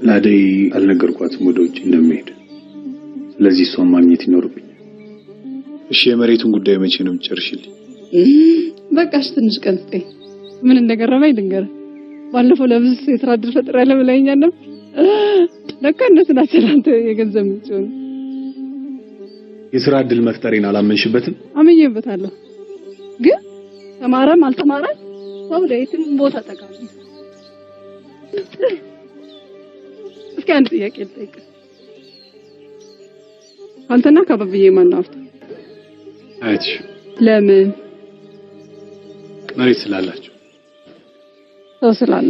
ለአደይ አልነገርኳትም ወደ ውጭ እንደምሄድ። ስለዚህ እሷን ማግኘት ይኖርብኛል። እሺ የመሬቱን ጉዳይ መቼ ነው የምትጨርሽልኝ? በቃሽ ትንሽ ቀን ስጠኝ። ምን እንደገረመኝ ልንገርህ። ባለፈው ለብዙ የስራ እድል ፈጥሬያለሁ ብለኸኛል ነበር። ለካ እነሱ ናቸው አንተ የገንዘብ ምንጭ የሥራ ዕድል መፍጠሬን አላመንሽበትም? አመኘበታለሁ። ግን ተማረም አልተማረም ሰው ለየትም ቦታ ጠቃሚ። እስኪ አንድ ጥያቄ ልጠይቅ። አንተና ከአባብዬ ማን ነው? አያትሽ። ለምን? መሬት ስላላቸው። ሰው ስላለ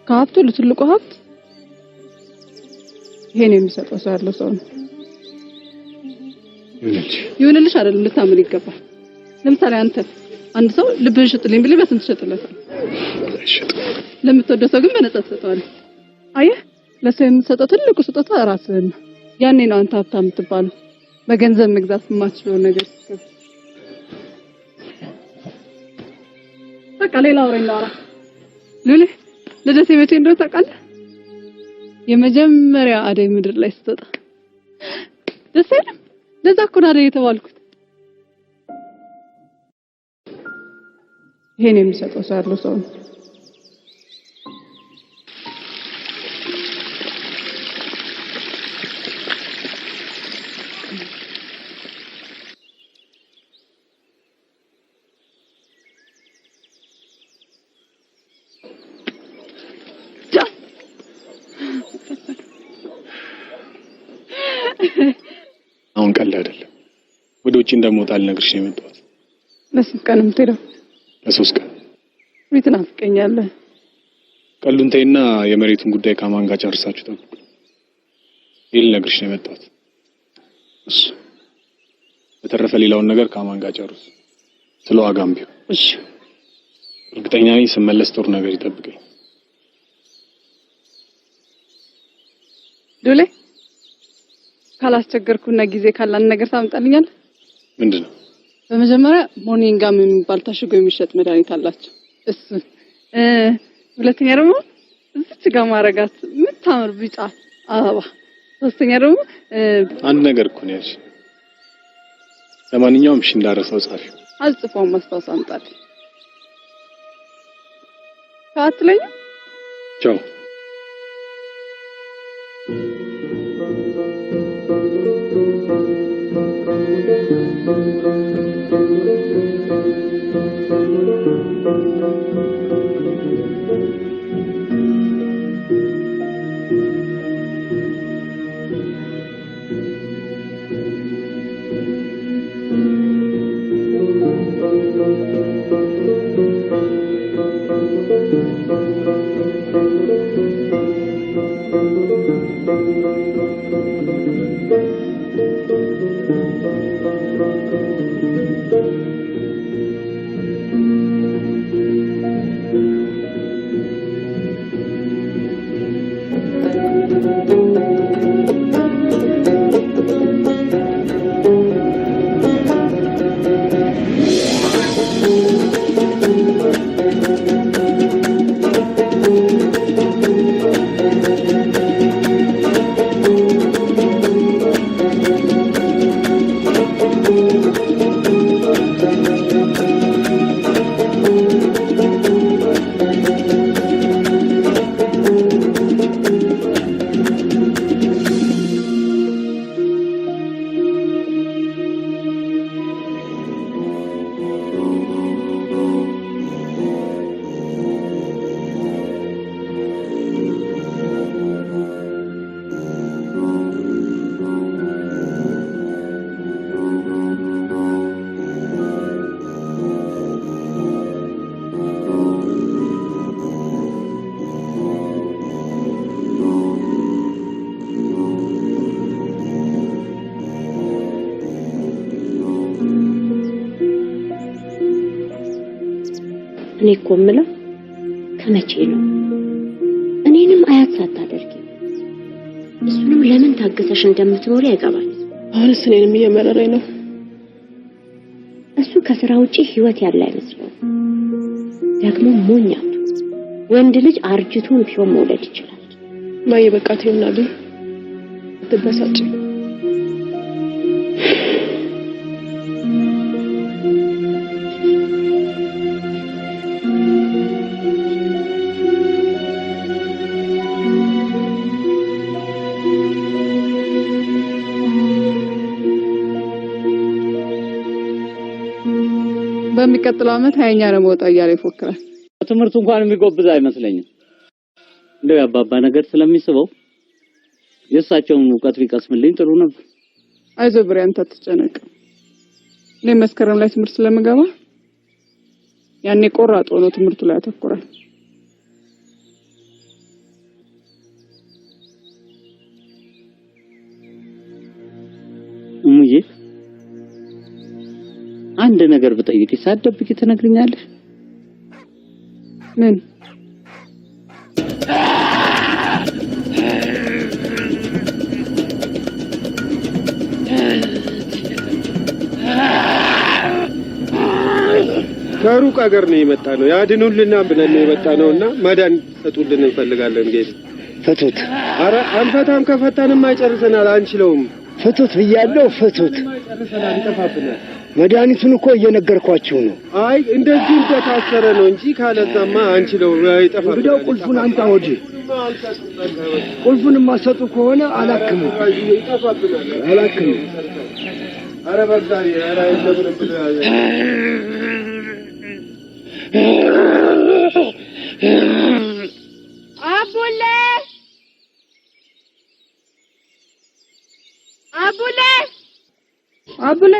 ከሀብቱ ለትልቁ ሀብት ይሄን የሚሰጠው ሰው ያለው ሰው ነው። ይሁንልሽ አይደለም ልታምን ይገባል። ለምሳሌ አንተ አንድ ሰው ልብህን ሽጥልኝ ብለህ በስንት ትሸጥለታል? ለምትወደው ሰው ግን በነፃ ትሰጠዋለህ። አየህ፣ ለሰው የምትሰጠው ትልቁ ስጦታ ራስህን ነው። ያኔ ነው አንተ ሀብታም የምትባለው። በገንዘብ መግዛት የማትችለው ነገር ስትገዛ። በቃ ሌላ ወሬ እናውራ። ሉሌ ልደቴ መቼ እንደሆነ ታውቃለህ? የመጀመሪያ አደይ ምድር ላይ ስትወጣ ደስ አይልም? ለዛ እኮ ነው አደይ የተባልኩት። ይሄን የሚሰጠው ሰው ያለው ሰው ነው። አሁን ቀልድ አይደለም። ወደ ውጪ እንደምወጣ ልነግርሽ ነው የመጣሁት። ለስንት ቀን የምትሄደው? ለ3 ቀን። ቤት ናፍቀኛለህ። ቀልዱን ተይና የመሬቱን ጉዳይ ከማን ጋር ጨርሳችሁ ጠብቁ። ይሄን ልነግርሽ ነው የመጣሁት። እሺ። በተረፈ ሌላውን ነገር ከማን ጋር ጨርሱ። ስለ ዋጋም ቢሆን እሺ። እርግጠኛ ነኝ ስመለስ ጥሩ ነገር ይጠብቀኝ። ዱሌ ካላስቸገርኩና ጊዜ ካላን ነገር ታምጣልኛለህ? ምንድነው? በመጀመሪያ ሞርኒንጋም የሚባል ታሽጎ የሚሸጥ መድኃኒት አላቸው። እሱ ሁለተኛ ደግሞ እዚች ጋር ማረጋት የምታምር ቢጫ አበባ። ሶስተኛ ደግሞ አንድ ነገር እኮ ነው ያልሽ። ለማንኛውም እሺ እንዳረሰው ጻፊ። አልጽፈውም፣ ማስታወስ አምጣልኝ። ካትለኝ ቻው። እኔ እኮ የምለው ከመቼ ነው እኔንም አያት ሳታደርጊ እሱንም ለምን ታገሰሽ እንደምትኖሪ አይገባኝ። አሁንስ እኔንም እየመረረኝ ነው። እሱ ከስራ ውጪ ህይወት ያለ አይመስለው። ደግሞ ሞኛቱ ወንድ ልጅ አርጅቶን ቢሆን መውለድ ይችላል። ማየ በቃት ይሆናል። አትበሳጭ። በሚቀጥለው ዓመት ሃያኛ ለመውጣት እያለ ይፎክራል። ትምህርቱ እንኳን የሚጎብዝ አይመስለኝም። እንደው ያባባ ነገር ስለሚስበው የእሳቸውን ዕውቀት ቢቀስምልኝ ጥሩ ነበር። አይዞህ ብሬ አንተ አትጨነቅ። እኔ መስከረም ላይ ትምህርት ስለምገባ ያኔ ቆራጥ ሆኖ ትምህርቱ ላይ አተኩራል። እሙዬ አንድ ነገር ብጠይቅሽ ሳትደብቂ ትነግሪኛለሽ? ምን? ከሩቅ ሀገር ነው የመጣነው። ያድኑልና ብለን ነው የመጣነውና መዳን ሰጡልን እንፈልጋለን። ጌታ ፍቱት። አረ አንፈታም፣ ከፈታንም አይጨርሰናል፣ አንችለውም። ፍቱት ብያለሁ፣ ፍቱት። ጨርሰናል፣ ይጠፋብናል። መድኃኒቱን እኮ እየነገርኳችሁ ነው። አይ እንደዚህ እንደታሰረ ነው እንጂ ካለዛማ አንችለው፣ ይጠፋብናል። እንግዲያው ቁልፉን አንጣ ወዲ። ቁልፉን ማሰጡ ከሆነ አላክሙ፣ ይጠፋብናል፣ አላክሙ። አረ በዛሬ አረ እንደብረብለ አቡሌ አቡሌ አቡሌ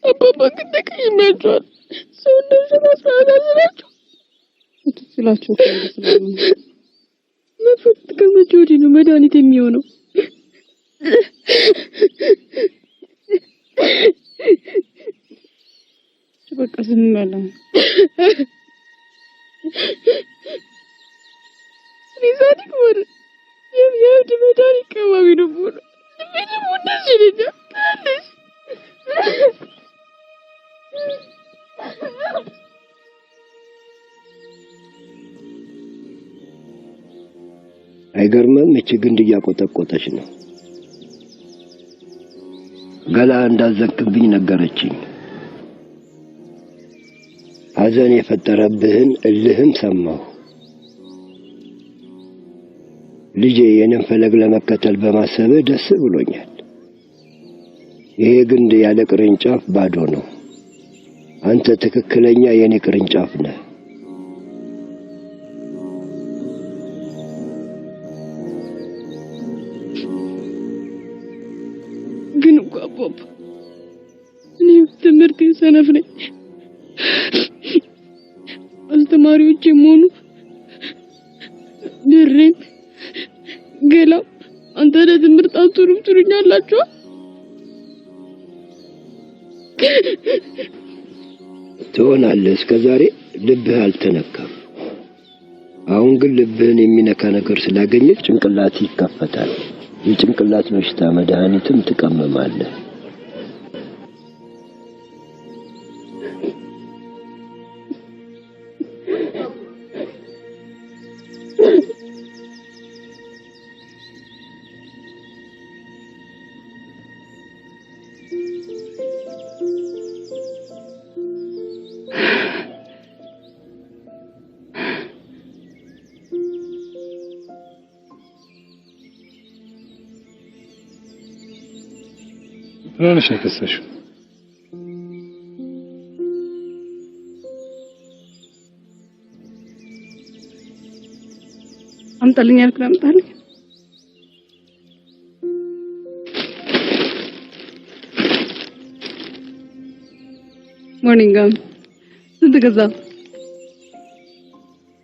አባባ ከተቀይማቸዋል። ሰው እንደዚህ ማስራራላችሁ ትችላችሁ መፈት ከመቼ ወዲህ ነው መድኃኒት የሚሆነው? በቃ ዝም በል። ሪዛዲክ ወር የብድ መድኃኒት ከባቢ ነው ብሎ ለምን ወደሽ ልጅ ካለሽ አይገርምም? እቺ ግንድ እያቆጠቆጠች ነው። ገላ እንዳዘክብኝ ነገረችኝ። ሐዘን የፈጠረብህን እልህም ሰማሁ። ልጄ የኔን ፈለግ ለመከተል በማሰብህ ደስ ብሎኛል። ይሄ ግንድ ያለ ቅርንጫፍ ባዶ ነው። አንተ ትክክለኛ የኔ ቅርንጫፍ ነህ። ግን እኮ አባባ እኔ ትምህርት ሰነፍ ነኝ። አስተማሪዎችም ሆኑ ድሬም ገላው አንተ ለትምህርት አትሩም ትሉኛላችሁ። ትሆናለህ። እስከዛሬ ልብህ አልተነካም። አሁን ግን ልብህን የሚነካ ነገር ስላገኘህ ጭንቅላት ይከፈታል። የጭንቅላት በሽታ መድኃኒትም ትቀመማለህ። ራንሽ ነከሰሽ አምጣልኝ ያልኩህ አምጣልኝ። ሞርኒንግ ስንት ገዛ?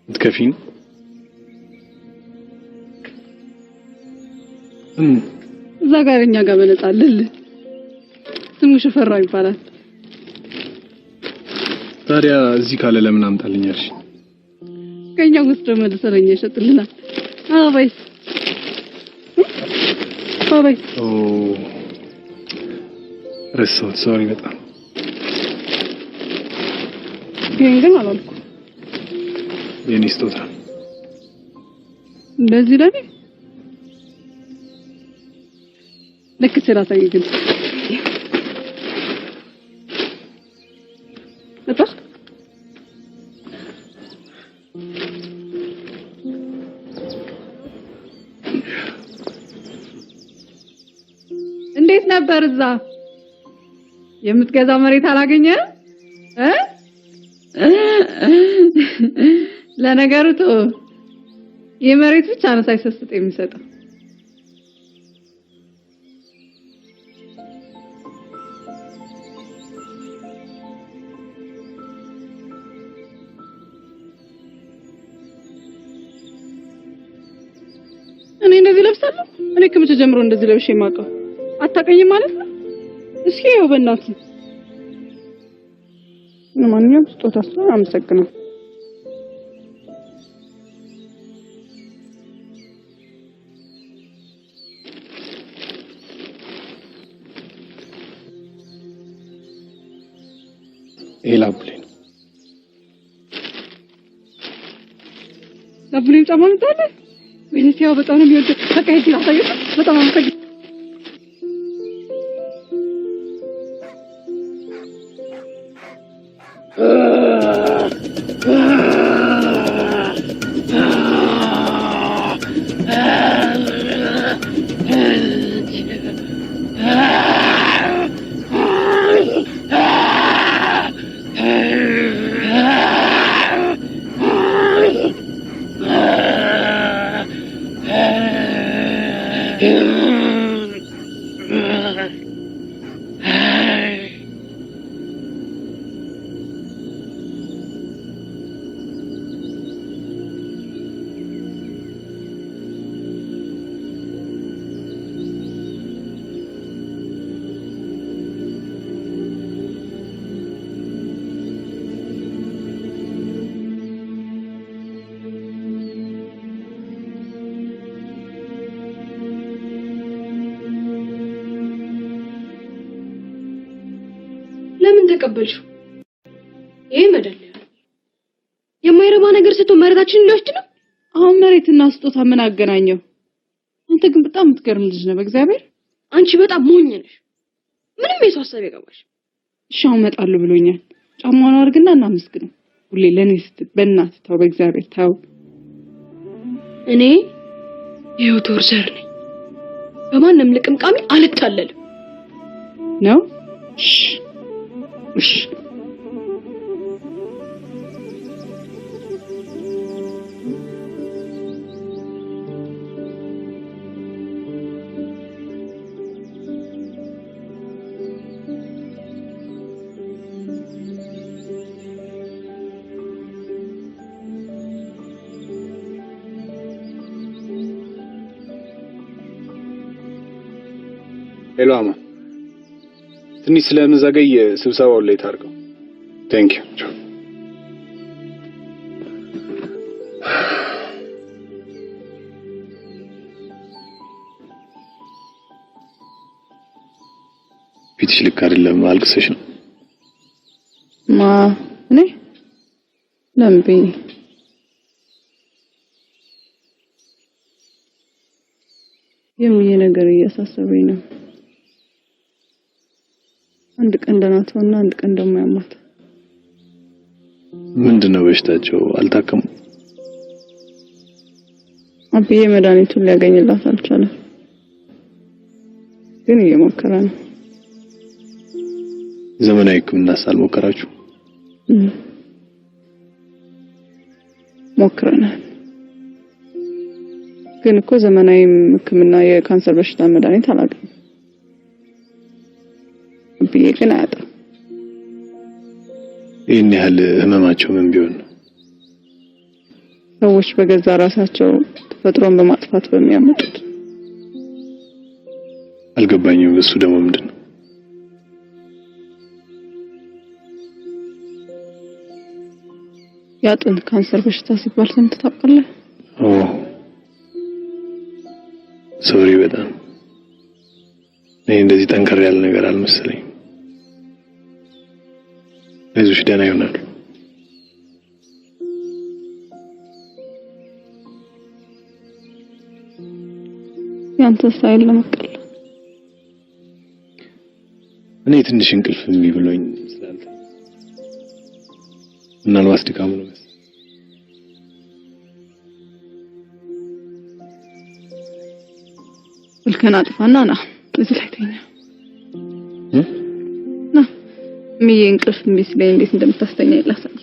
ትከፊኝ እዛ ጋር እኛ ጋር በነጣልል ስሙ ሽፈራው ይባላል። ታዲያ እዚህ ካለ ለምን አምጣልኛልሽ? ከኛ ውስጥ መልሰለኛ ይሸጥልናል። አባይስ አባይ ኦ ረሳሁት። ሶሪ በጣም ግን አላልኩ። የኔ ስጦታ እንደዚህ ለኔ ልክ ስላሳይ ግን እጣ ነበር እዛ የምትገዛው መሬት አላገኘህም ለነገሩ የመሬት ብቻ ነው ሳይሰስጥ የሚሰጠው እኔ እንደዚህ ለብሳለሁ እኔ ከመቼ ጀምሮ እንደዚህ ለብሼ ማቀው አታቀኝም ማለት ነው እስኪ ያው በእናትህ ለማንኛውም ስጦታ አመሰግናለሁ ኤላብሌን ለብሌን ጫማን ታለ ወይኔው በጣም ነው የሚወደው ተቀይት ያሳየው በጣም አመሰግናለሁ ለምን ተቀበልሽው ይሄ መደለያ የማይረባ ነገር ስቶ መሬታችንን ሊወስድ ነው አሁን መሬትና ስጦታ ምን አገናኘው አንተ ግን በጣም የምትገርም ልጅ ነህ በእግዚአብሔር አንቺ በጣም ሞኝ ነሽ ምንም የሷሰብ ይገባሽ ሻው መጣሉ ብሎኛል ጫማውን አርግና እናመስግነው ሁሌ ለኔ በእናትህ ተው በእግዚአብሔር ተው እኔ የውቶር ዘር ነኝ በማንም ልቅምቃሚ አልታለልም ነው እሺ ሄሎ አማ ትንሽ ስለምዘገይ ስብሰባው ላይ ታርቀው ቴንክ ዩ ፊትሽ ልክ አይደለም አልቅሰሽ ነው እኔ ለምቢ የሚዬ ነገር እያሳሰበኝ ነው አንድ ቀን ደህና ትሆንና አንድ ቀን ደግሞ ያማት ምንድነው በሽታቸው አልታከሙ አብዬ መድኃኒቱን ሊያገኝላት አልቻለም ግን እየሞከረ ነው ዘመናዊ ሕክምና ሳልሞከራችሁ ሞክረናል ግን እኮ ዘመናዊ ሕክምና የካንሰር በሽታ መድኃኒት አላገኘም አብዬ ግን አያጣም ይሄን ያህል ህመማቸው ምን ቢሆን ነው ሰዎች በገዛ ራሳቸው ተፈጥሮን በማጥፋት በሚያመጡት አልገባኝም እሱ ደግሞ ምንድነው ያጥንት ካንሰር በሽታ ሲባል ሰምተህ ታውቃለህ ሶሪ በጣም እኔ እንደዚህ ጠንከር ያለ ነገር አልመሰለኝ አይዞሽ ደህና ይሆናል ያንተ ሳይል ለመቀል እኔ ትንሽ እንቅልፍ የሚብሎኝ ስላለ ምናልባት ድካሙ ነው መሰለኝ ስልክህን አጥፋና ና እዚህ ላይ ተኛ ምዬ እንቅልፍ የሚስለኝ እንዴት እንደምታስተኛ ይላሳይ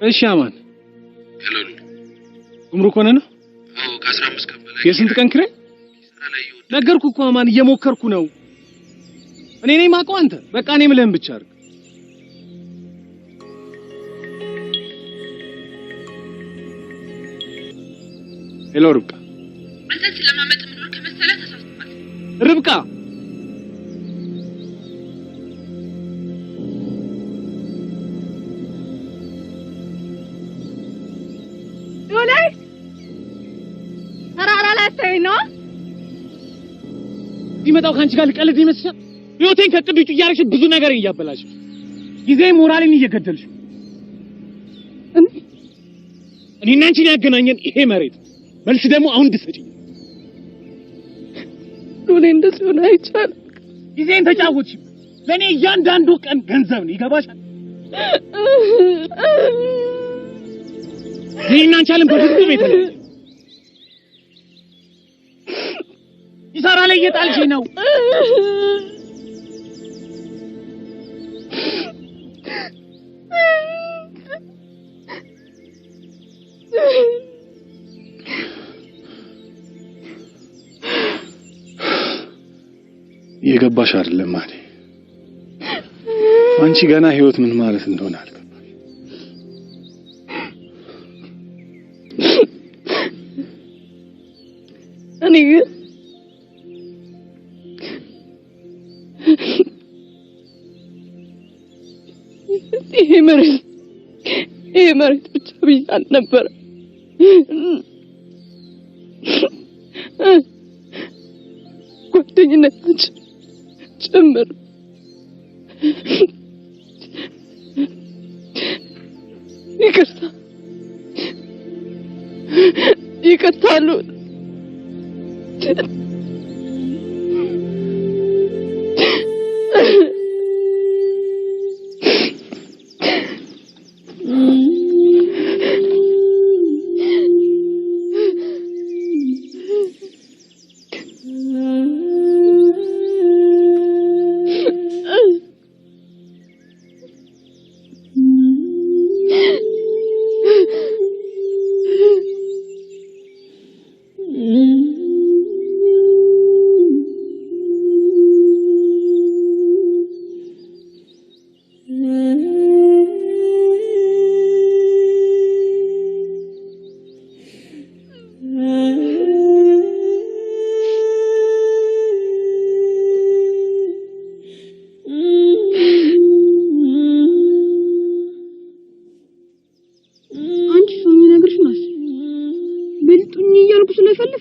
እሺ አማን ሄሎ ጉምሩክ ሆነ ነው አዎ ከ15 ቀን በላይ የስንት ቀን ክሬ ነገርኩ እኮ አማን እየሞከርኩ ነው እኔ ነኝ ማቀው አንተ በቃ እኔ ምልህን ብቻ አድርግ ሄሎ ርብቃ አንተ ስለማመጥ ምንድነው ከመሰለ ተሳስተሃል ርብቃ ዶላይ ተራራ ላይ ተይኝ ነው ይመጣው ካንቺ ጋር ልቀልድ ይመስል ህይወቴን ከቅዱ ውጭ እያረግሽ ብዙ ነገር እያበላሽ ጊዜ ሞራልን እየገደልሽ እኔና አንቺን ያገናኘን ይሄ መሬት መልስ ደግሞ አሁን ድስጪኝ ዶላይ እንደዚህ ሆነ አይቻል ጊዜን ተጫወትሽ ለኔ እያንዳንዱ ቀን ገንዘብ ነው ይገባሻል እኔና አንቺ አለም በፍጹም ቤት ነው ይሳራ ላይ እየጣልሽ ነው የገባሽ አይደለም ማለት አንቺ ገና ህይወት ምን ማለት እንደሆነ አልገባሽ እኔ ይሄ መሬት ብቻ ቢዛን ነበር ጓደኝነታችን ጭምር ይቅርታሉ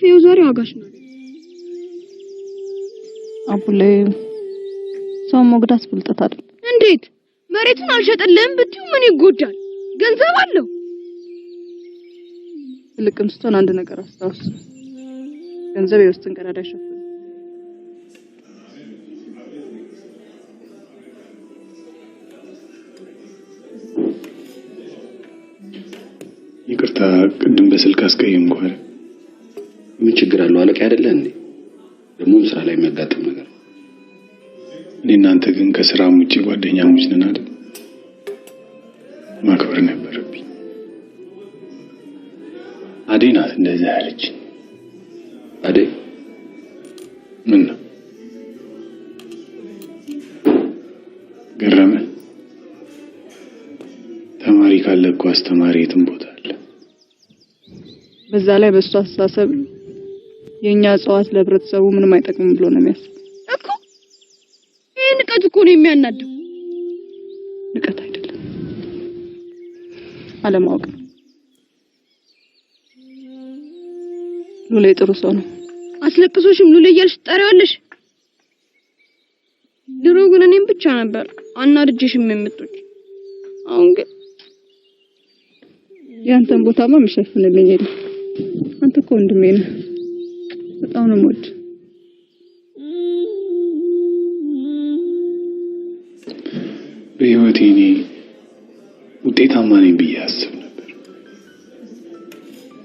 ይኸው ዛሬ ዋጋሽ ነው። አቡሌ ሰው መግዳት ብልጠት አይደል? እንዴት መሬቱን አልሸጠልህም ብትዩ ምን ይጎዳል? ገንዘብ አለው። ልቅም ስትሆን አንድ ነገር አስታውስ። ገንዘብ የውስጥን ቀዳዳ ይሸፍናል። ይቅርታ ቅድም በስልክ አስቀየምኩ አይደል? ምን ችግር አለው? አለቃ አይደለ እንዴ? ደግሞ ስራ ላይ የሚያጋጥም ነገር። እኔ እናንተ ግን ከስራም ውጪ ጓደኛሞች ነን አይደል? ማክበር ነበረብኝ። አደይ ናት እንደዛ ያለች። አደይ ምን ነው ገረመ? ተማሪ ካለ እኮ አስተማሪ የትም ቦታ አለ። በዛ ላይ በእሱ አስተሳሰብ የኛ እጽዋት ለህብረተሰቡ ምንም አይጠቅምም ብሎ ነው የሚያስብ እኮ። ይሄ ንቀት እኮ ነው የሚያናደው። ንቀት አይደለም አለማወቅ ነው። ሉሌ ጥሩ ሰው ነው። አስለቅሶሽም ሉሌ እያልሽ ትጠሪዋለሽ። ድሮ ግን እኔም ብቻ ነበር አናድጄሽም የምትወጪ። አሁን ግን ያንተን ቦታማ መሸፈንልኝ የለም። አንተ እኮ ወንድሜ ነህ። በጣም ነው የምወድ። በህይወቴ እኔ ውጤታማ ነኝ ብዬ አስብ ነበር፣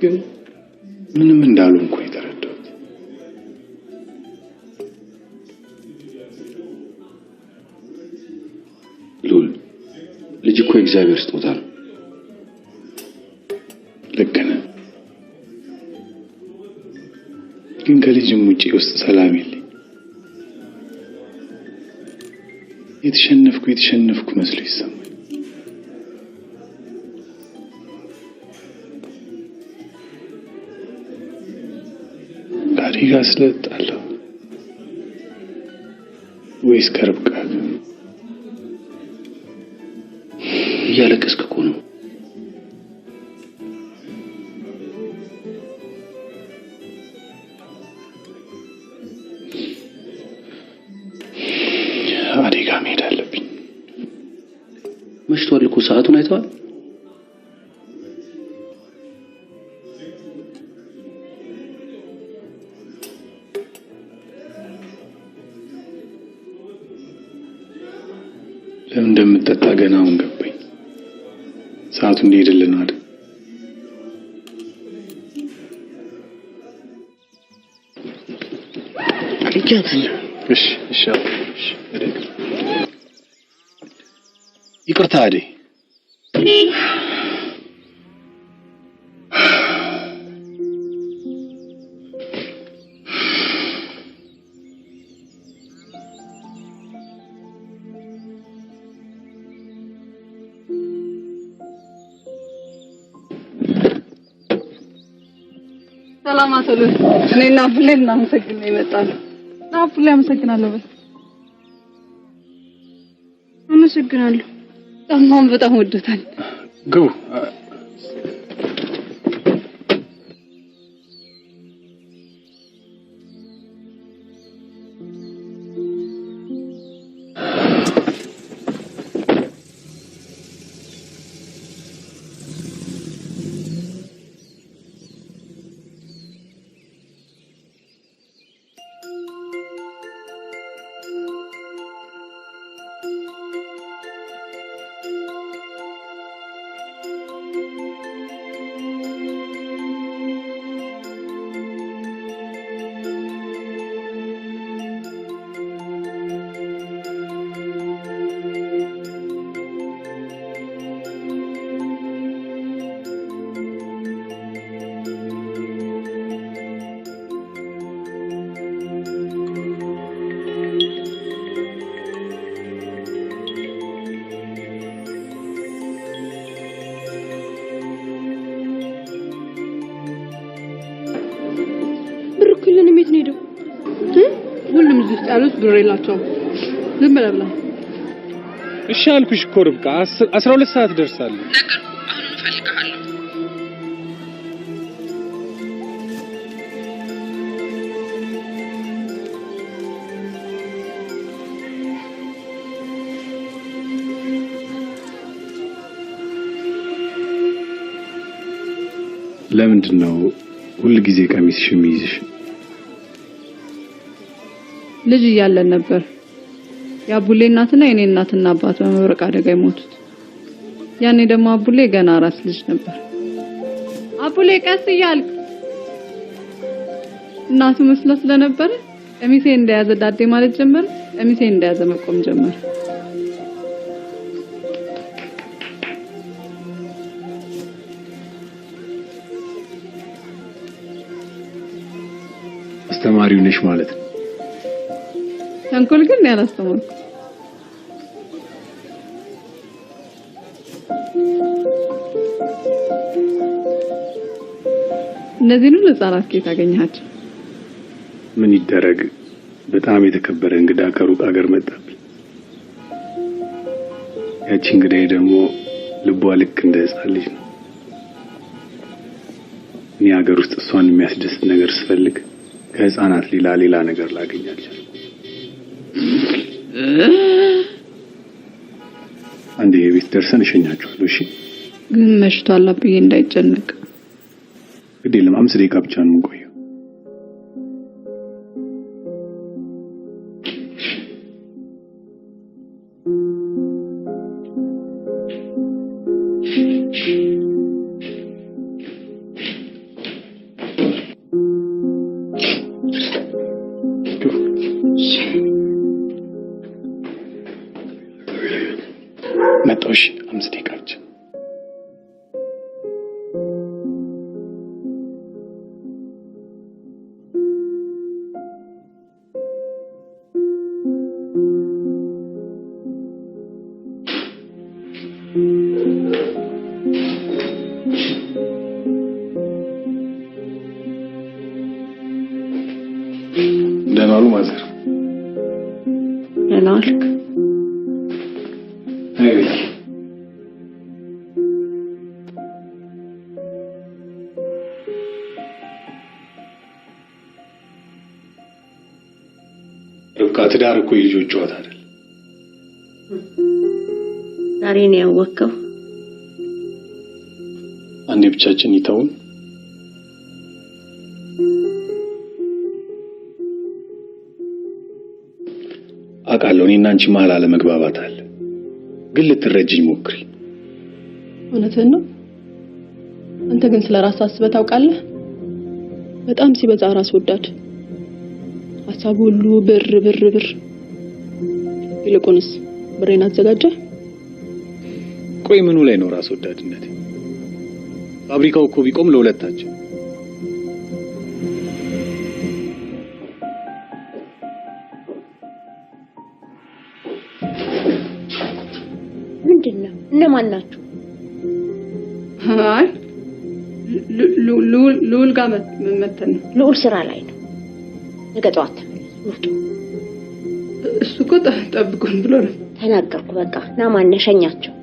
ግን ምንም እንዳልሆንኩ የተረዳሁት። ሉል ልጅ እኮ የእግዚአብሔር ስጦታ ነው። ልክ ነህ፣ ግን ከልጅም ውጪ ውስጥ ሰላም የለኝ። የተሸነፍኩ መስሎ ይሰማኝ። ከአደይ ጋር ስለጣለሁ ወይስ ከርብቃ ጋር? እያለቀስክ እኮ ነው። አደይ ጋር መሄድ አለብኝ። መሽቷል እኮ። ሰዓቱን አይተዋል? ለምን እንደምትጠጣ ገና አሁን ገባኝ። ሰዓቱ እንደሄደልን አይደል? እሺ ይቅርታ አደይ። ሰላም አተሉ። እኔና አቡሌ እናመሰግናለን ይመጣሉ። አቡሌ አመሰግናለሁ። አመሰግናለሁ። ጫማውን በጣም ወዶታል። ግቡ። ክልንም የት ነው ሄደው? ሁሉም እዚህ ውስጥ ያሉት ብር የላቸውም። ዝም ብለህ ብላ። እሺ አልኩሽ እኮ ርብቃ፣ 12 ሰዓት ደርሳለሁ። ነገርኩ። አሁን እፈልግሃለሁ። ለምንድን ነው ሁሉ ጊዜ ቀሚስሽ የሚይዝሽ? ልጅ እያለን ነበር የአቡሌ እናትና የኔ እናትና አባት በመብረቅ አደጋ የሞቱት። ያኔ ደግሞ አቡሌ ገና አራስ ልጅ ነበር። አቡሌ ቀስ እያልክ እናቱ መስሎ ስለነበረ ቀሚሴ እንደያዘ ዳዴ ማለት ጀመረ። ቀሚሴ እንደያዘ መቆም ጀመረ። አስተማሪው ነሽ ማለት ነው። ተንኮል ግን ያላስተማርኩ። እነዚህን ሁሉ ህጻናት ከየት አገኘሃቸው? ምን ይደረግ፣ በጣም የተከበረ እንግዳ ከሩቅ ሀገር መጣብኝ። ያቺ እንግዳዬ ደግሞ ልቧ ልክ እንደ ህጻን ልጅ ነው። እኔ ሀገር ውስጥ እሷን የሚያስደስት ነገር ስፈልግ ከህፃናት ሌላ ነገር ላገኛለሁ። አንዴ ቤት ደርሰን እሸኛቸዋለሁ። እሺ? ግን መሽቷል አብዬ እንዳይጨነቅ። ግድ የለም 5 ደቂቃ ብቻ ነው የምንቆየው። መጣሽ 5 ደቂቃ ብቻ። ደህና ዋሉ ማዘር። ደህና ዋልክ? ርብቃ ትዳር እኮ የልጆች ጨዋታ አይደል? ዛሬ ነው ያወቅከው? አንዴ ብቻችን ይተውን። አውቃለሁ እኔና አንቺ መሀል አለመግባባት አለ፣ ግን ልትረጂኝ ሞክሪ። እውነትህን ነው። አንተ ግን ስለራስህ አስበህ ታውቃለህ? በጣም ሲበዛ ራስ ወዳድ፣ ሀሳቡ ሁሉ ብር ብር ብር። ይልቁንስ ብሬን አዘጋጀ። ቆይ ምኑ ላይ ነው ራስ ወዳድነት? ፋብሪካው እኮ ቢቆም ለሁለታችን። ምንድነው? እነማን ናችሁ? አይ ልዑል ጋር መተን ነው። ልዑል ስራ ላይ ነው። ነገ ጠዋት ውጡ። እሱ እኮ ጠብቁን ብሎ ነው። ተናገርኩ በቃ። ና ማን ሸኛቸው።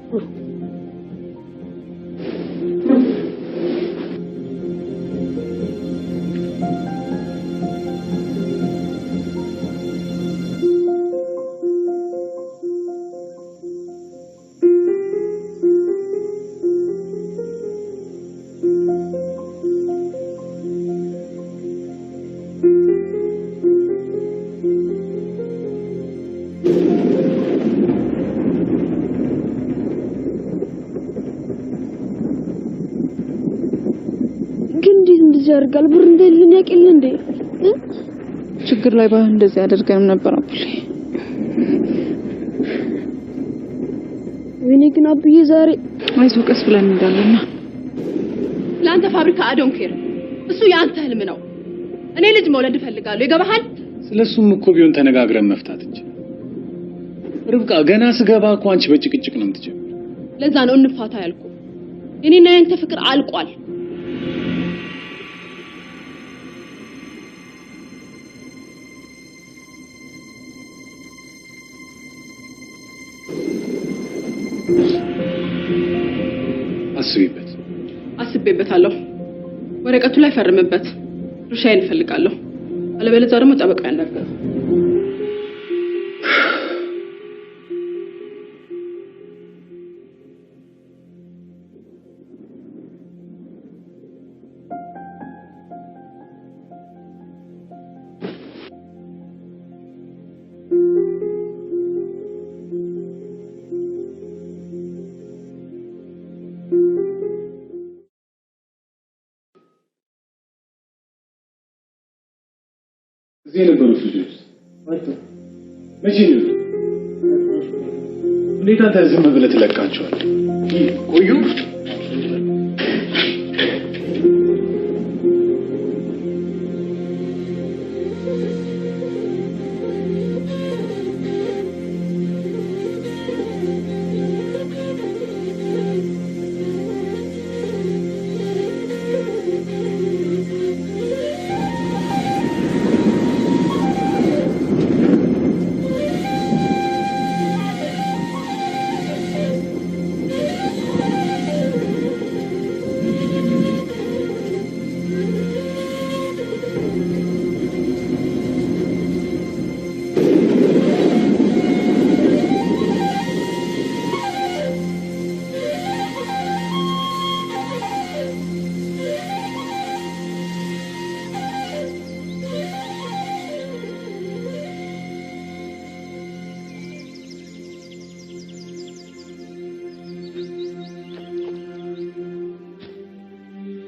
ያርጋል ብር እንደልን ያቀል እንዴ? ችግር ላይ ባህ እንደዚህ ያደርገንም ነበር አብዬ። እኔ ግን አብዬ ዛሬ አይዞህ ቀስ ብለን እንዳለና ለአንተ ፋብሪካ አዶን ኬር እሱ ያንተ ህልም ነው። እኔ ልጅ መውለድ እፈልጋለሁ። ይገባሃል? ስለሱም እኮ ቢሆን ተነጋግረን መፍታት እንጂ። ርብቃ ገና ስገባ እኮ አንቺ በጭቅጭቅ ነው የምትጀምር። ለዛ ነው እንፋታ ያልኩ። የኔና ያንተ ፍቅር አልቋል። አስቤበታለሁ። ወረቀቱ ላይ ፈርምበት። ሩሻዬን እፈልጋለሁ። አለበለዚያ ደግሞ ጠበቃ ያናገር። እዚህ የነበሩት ልጆች መቼ ነው? እንዴት አንተ ዝም ብለህ ትለቃቸዋለህ? ቆዩ።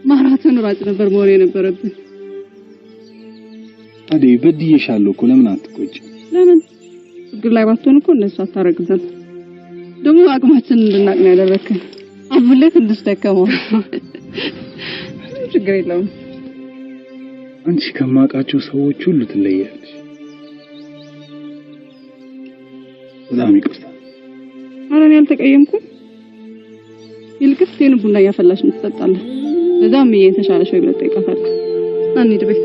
ማራቶን ሯጭ ነበር መሆን የነበረብን። አዴ በድዬሻለሁ እኮ ለምን አትቆጭ? ለምን ችግር ላይ ባትሆን እኮ እነሱ አታረግበት። ደግሞ አቅማችንን እንድናቅ ነው ያደረከን። አሁን ላይ ትንሽ ደከመው። ችግር የለውም። አንቺ ከማውቃቸው ሰዎች ሁሉ ትለያለሽ። በጣም ይቅርታ። ኧረ እኔ አልተቀየምኩም። ይልቅስ የኔ ቡና እያፈላሽ ነው ትጠጣለህ። በዛም እየተሻለሽ ወይ ብለህ ጠይቃታለህ። አንሂድ ቤት።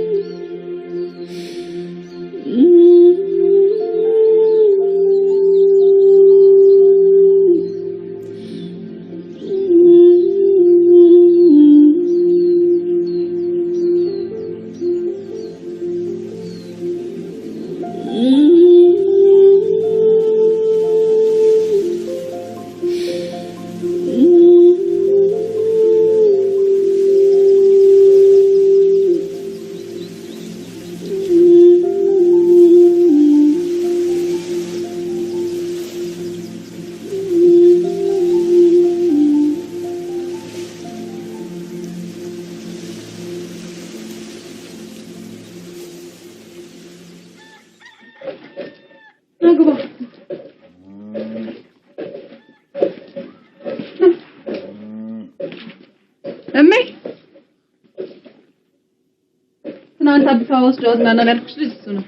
ትናንት አዲስ አበባ ውስጥ ጃዝናና ያልኩሽ ልጅ እሱ ነው።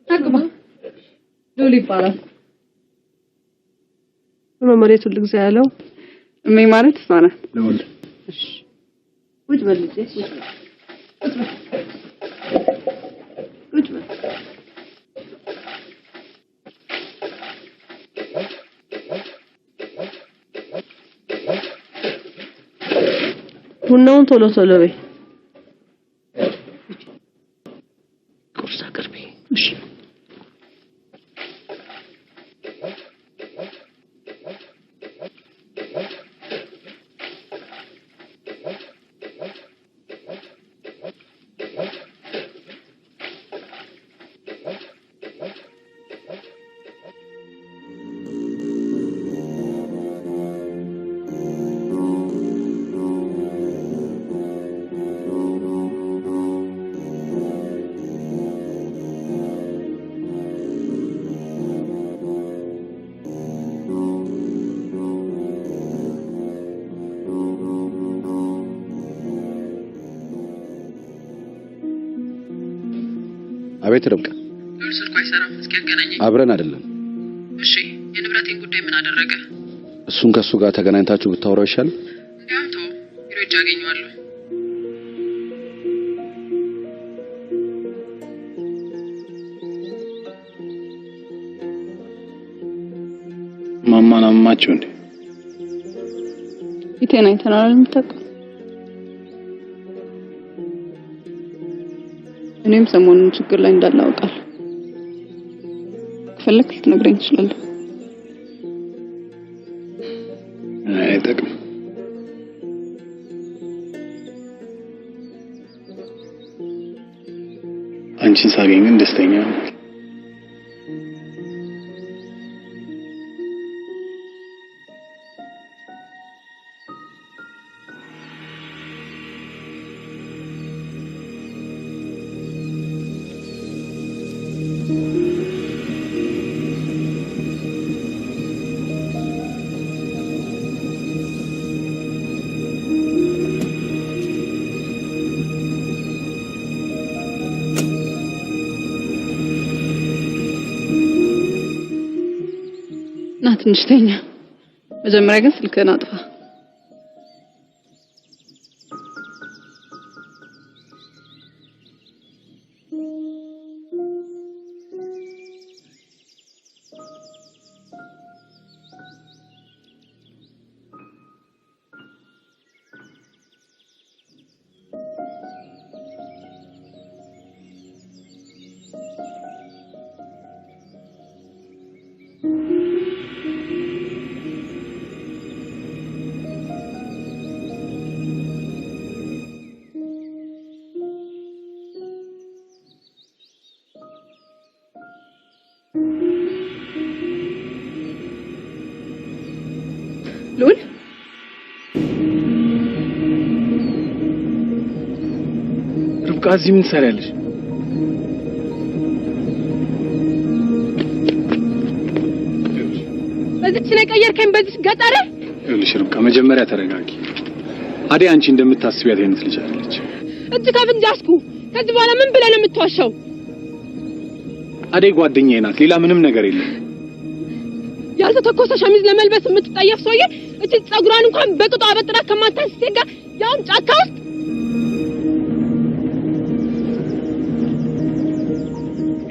አግባ ሉሊ ይባላል። መመሬት ሁሉ ጊዜ ያለው እሜ ማለት እሷ ናት። ለወል እሺ ቁጭ በል ልጄ ቁጭ በል። ቡናውን ቶሎ ቶሎ በይ። ቁርስ አቅርቢ። እሺ አቤት ርብቃ። ስልኩ አይሰራም። እስኪ ያገናኘኝ። አብረን አይደለም። እሺ የንብረቴን ጉዳይ ምን አደረገ? እሱን ከሱ ጋር ተገናኝታችሁ ብታወራው ይሻል። እንዲያውም ተው፣ ቢሮ ሄጄ አገኘዋለሁ። ማማን አማቸው እንዴ? ይቴና ይተናል የምታውቀው። እኔም ሰሞኑን ችግር ላይ እንዳለ አውቃለሁ። ከፈለክ ልትነግረኝ ትችላለህ። አይጠቅም። አንቺን ሳገኝ ግን ደስተኛ ነኝ። ና ትንሽ ተኛ። መጀመሪያ ግን ስልክህን አጥፋ። ሉል ርብቃ እዚህ ምን ትሰሪያለሽ? በዚች ነው ቀየርከኝ በዚች ገጠረ? ይኸውልሽ ርብቃ መጀመሪያ ተረጋጊ። አደይ አንቺ እንደምታስቢያት አይነት ልጅ አይደለች። እጅ ከፍንጅ አስኩ። ከዚህ በኋላ ምን ብለህ ነው የምትዋሻው? አደይ ጓደኛዬ ናት፣ ሌላ ምንም ነገር የለም። ያልተተኮሰ ሸሚዝ ለመልበስ የምትጠየፍ ሰውዬ እቺ ጸጉሯን እንኳን በቅጡ አበጥራ ከማታስሴ ጋር ያውን ጫካ ውስጥ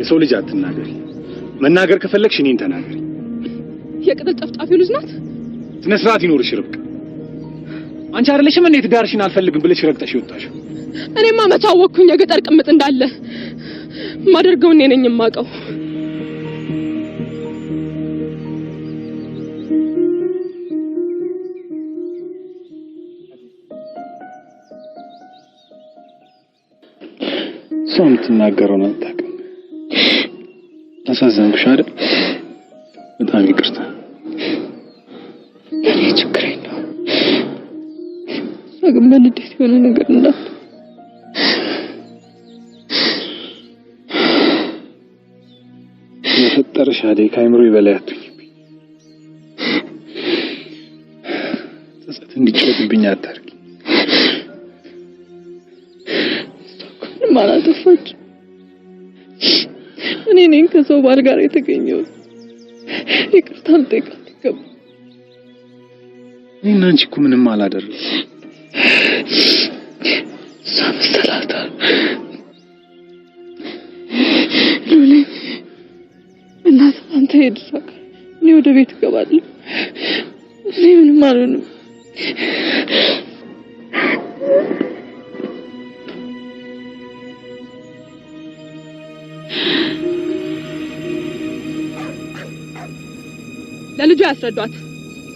የሰው ልጅ አትናገሪ። መናገር ከፈለግሽ እኔን ተናገሪ። የቅጥል ጠፍጣፊው ልጅ ናት። ስነ ስርዓት ይኖርሽ ርብቃ። አንቺ አይደለሽም እንዴ ትዳርሽን አልፈልግም ብለሽ ረግጠሽ ይወጣሽ? እኔማ መቼ አወቅኩኝ የገጠር ቅምጥ እንዳለ። ማደርገው እኔ ነኝ የማውቀው። ሰው የምትናገረውን አታውቅም። አሳዘንኩሽ አይደል? በጣም ይቅርታ። እኔ ችግር የለውም። ግን በንዴት የሆነ ነገር እንዳለ የፈጠረሽ አደይ ከአይምሮዬ በላይ አትሁኝብኝ። ጸጸት እንዲጫወትብኝ አታርጊ። ምንም አላጠፋችም። እኔ ነኝ ከሰው ባል ጋር የተገኘሁት። ይቅርታ ልጠይቃት ይገባል። እኔና አንቺ እኮ ምንም አላደረግንም። እሷ መሰላታል። ሉሌ እናትህ አንተ ሄድ ሳቅ። እኔ ወደ ቤት እገባለሁ። እኔ ምንም አልሆንም። ለልጇ ያስረዷት።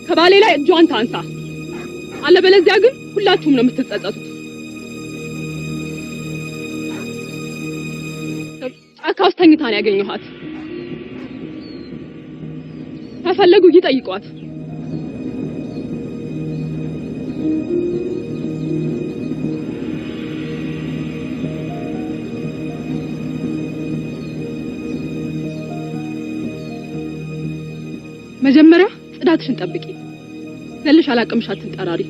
ከባሌ ላይ እጇን ታንሳ። አለበለዚያ ግን ሁላችሁም ነው የምትጸጸቱት። ጫካ ውስጥ ተኝታ ነው ያገኘኋት። ከፈለጉ ይጠይቋት። መጀመሪያ ጽዳትሽን ጠብቂ። ዘለሽ አላቅምሽ አትንጠራሪ።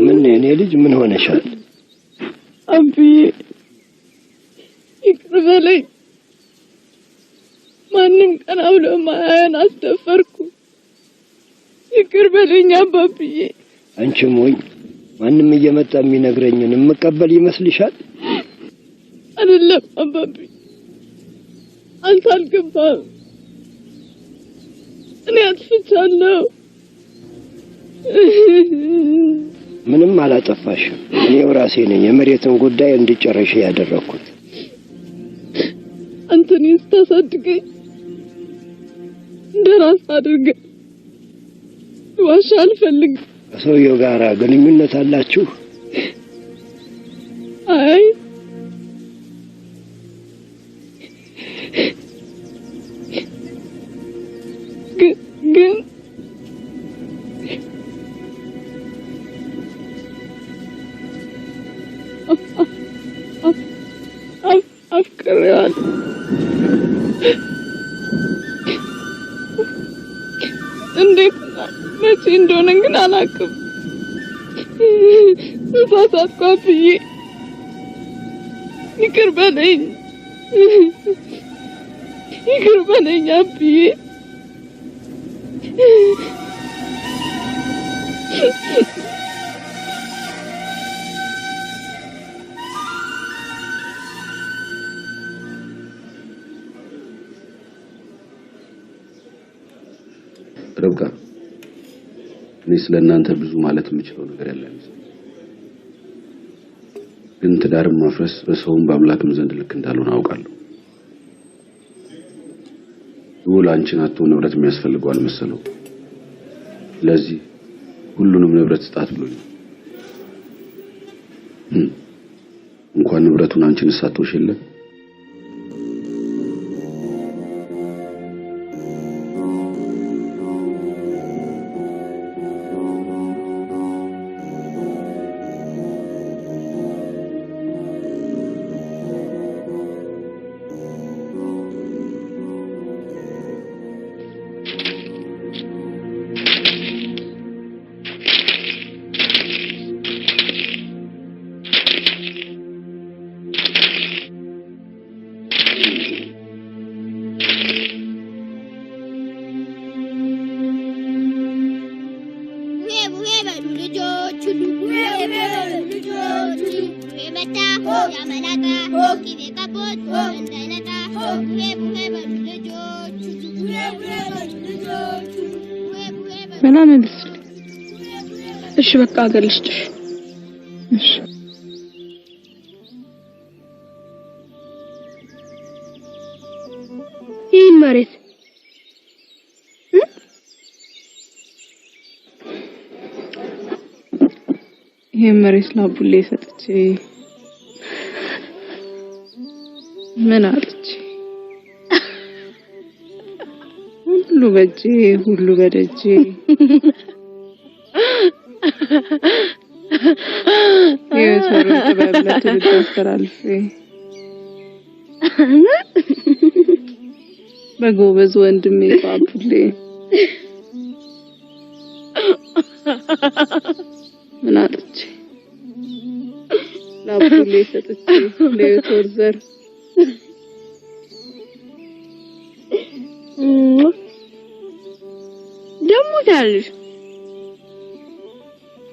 ምን የኔ ልጅ ምን ሆነሻል? አብዬ ይቅር በለኝ። ማንም ቀና ብሎ ማያን አስደፈርኩ። ይቅር በለኝ አባብዬ። አንቺም ወይ ማንም እየመጣ የሚነግረኝን የምቀበል ይመስልሻል? አይደለም አባብዬ፣ አንተ አልገባህም። እኔ አጥፍቻለሁ። ምንም አላጠፋሽም። እኔው ራሴ ነኝ የመሬትን ጉዳይ እንዲጨርሽ ያደረኩት። አንተ እኔን ስታሳድገኝ እንደራስ አድርገህ ዋሻ አልፈልግ። ከሰውየው ጋር ግንኙነት አላችሁ? አይ ግን አፍቅሬዋለሁ። እንዴት መቼ እንደሆነ ግን አላውቅም። ተሳሳትኩ አብዬ፣ ይቅር በለኝ፣ ይቅር በለኝ አብዬ። ርብቃ፣ እኔ ስለእናንተ ብዙ ማለት የምችለው ነገር ያለ ግን ትዳርም ማፍረስ በሰውም በአምላክም ዘንድ ልክ እንዳልሆነ አውቃለሁ። ውል አንቺን አጥቶ ንብረት የሚያስፈልገው አልመሰለው። ለዚህ ሁሉንም ንብረት ስጣት ብሎኝ እንኳን ንብረቱን አንቺን ሳትወሽ የለ ሰላም ልስል። እሺ በቃ አገልሽሽ። እሺ ይህ መሬት ይሄ መሬት ላቡሌ ሰጥቼ ምን አጥቼ ሁሉ በጄ ሁሉ በደጄ የሰሩ ተባብላት ልትስተራልፍ በጎበዝ ወንድሜ ባቡሌ ምን አጥቼ ላቡሌ ሰጥቼ ለዮቶር ዘር ደሞ ታያለሽ።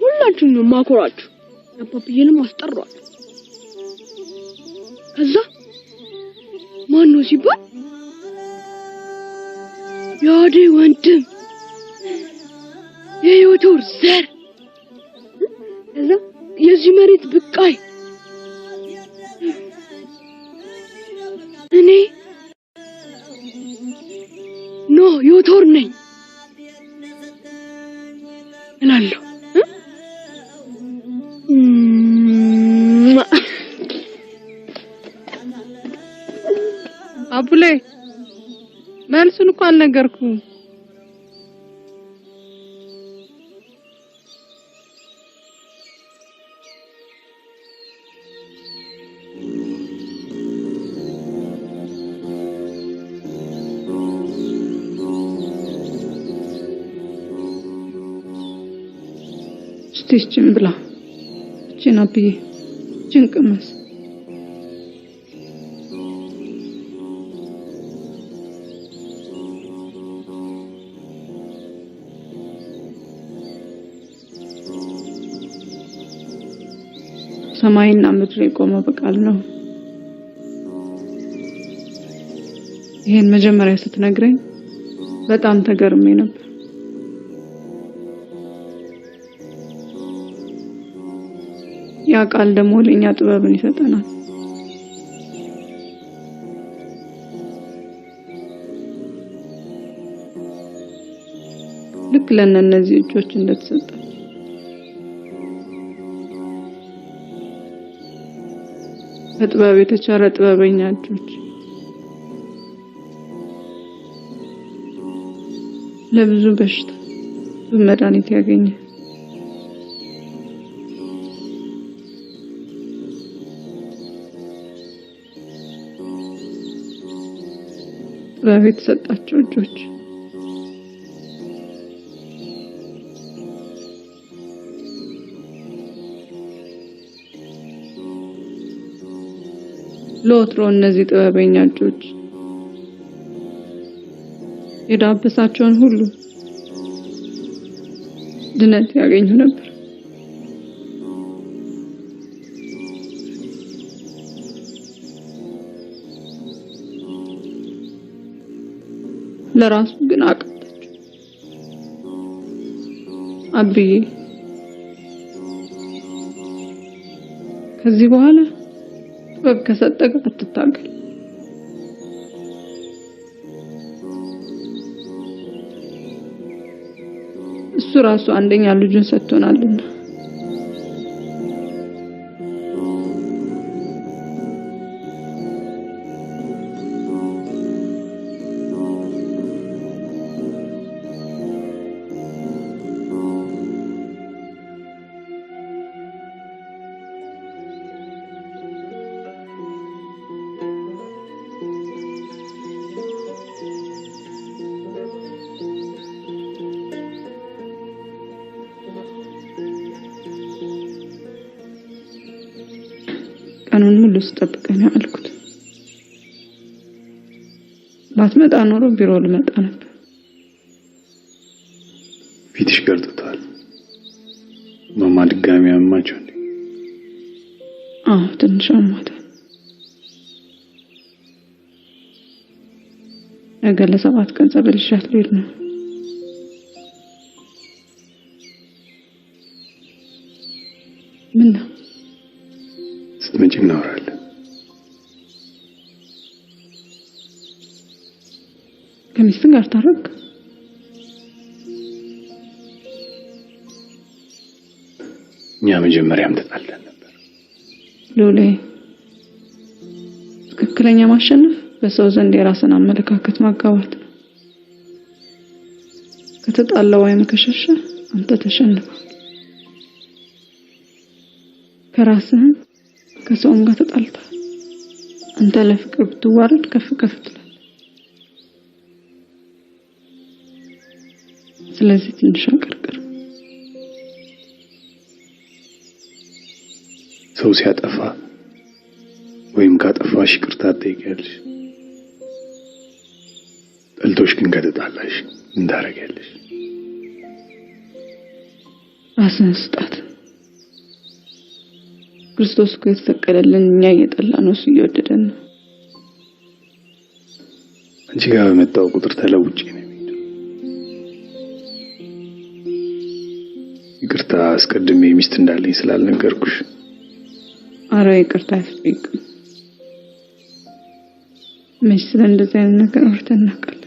ሁላችሁንም ማኮራችሁ አባብዬንም አስጠሯል። ከዛ ማን ነው ሲባል ያዴ ወንድም የዮቶር ዘር ከዛ የዚህ መሬት ብቃይ እኔ ኖ ዮቶር ነኝ እላለሁ። አቡሌ መልሱን እኮ አልነገርኩም። እስቲችን ብላ እቺን አብዬ እቺን ቅመስ። ሰማይና ምድር የቆመው በቃል ነው። ይሄን መጀመሪያ ስትነግረኝ በጣም ተገርሜ ነበር። ያ ቃል ደግሞ ለኛ ጥበብን ይሰጠናል። ልክ ለእነዚህ እጆች እንደተሰጠ በጥበብ የተቻለ ጥበበኛ እጆች ለብዙ በሽታ መድኃኒት ያገኘ ጥበብ የተሰጣቸው እጆች ለወትሮ እነዚህ ጥበበኛ እጆች የዳበሳቸውን ሁሉ ድነት ያገኙ ነበር። ለራሱ ግን አቃተች። አብዬ ከዚህ በኋላ ጥበብ ከሰጠህ አትታገል። እሱ ራሱ አንደኛ ልጁን ሰጥቶናልና ቀኑን ሙሉ ስጠብቀኝ አልኩት። ባትመጣ ኖሮ ቢሮ ልመጣ ነበር። ፊትሽ ገርጥቷል። ማማ ድጋሚ አማቸው እንዴ? አዎ ትንሽ አሟታል። ነገ ለ7 ቀን ጸበል ይሻት ልሄድ ነው። ምን ነው? ስትመጪ እናወራለን። ከሚስት ጋር ታረቅ? እኛ መጀመሪያም ተጣልተን ነበር። ሎሌ ትክክለኛ ማሸነፍ በሰው ዘንድ የራስን አመለካከት ማጋባት ነው። ከተጣላ ወይም ከሸሸ አንተ ተሸንፈሃል። ከራስህም ከሰውም ጋር ተጣልተሃል። አንተ ለፍቅር ብትዋረድ ከፍ ከፍ ትላለህ። ስለዚህ ትንሽ አቀርቅር። ሰው ሲያጠፋ ወይም ካጠፋሽ ይቅርታ ትጠይቂያለሽ። ጠልቶሽ ግን ከተጣላሽ ምን ታደርጊያለሽ? ራስን ስጣት። ክርስቶስ እኮ የተሰቀለልን እኛ እየጠላን ነው፣ እሱ እየወደደን ነው። አንቺ ጋር በመጣው ቁጥር ተለውጬ ነው የሚሄደው። ይቅርታ አስቀድሜ ሚስት እንዳለኝ ስላልነገርኩሽ። አረ ይቅርታ አያስጠይቅም። መች ስለ እንደዚህ አይነት ነገር አውርተን እናውቃለን?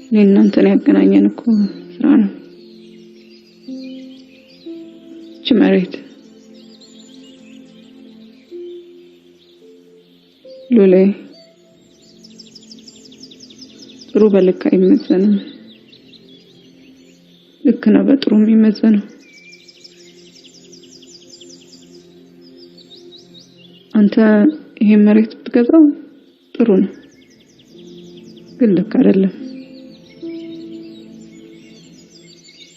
እኔ እናንተን ያገናኘን እኮ ስራ ነው። እቺ መሬት ሎሌ ጥሩ በልክ አይመዘንም። ልክ ነው በጥሩ የሚመዘነው። አንተ ይሄ መሬት ብትገዛው ጥሩ ነው፣ ግን ልክ አይደለም።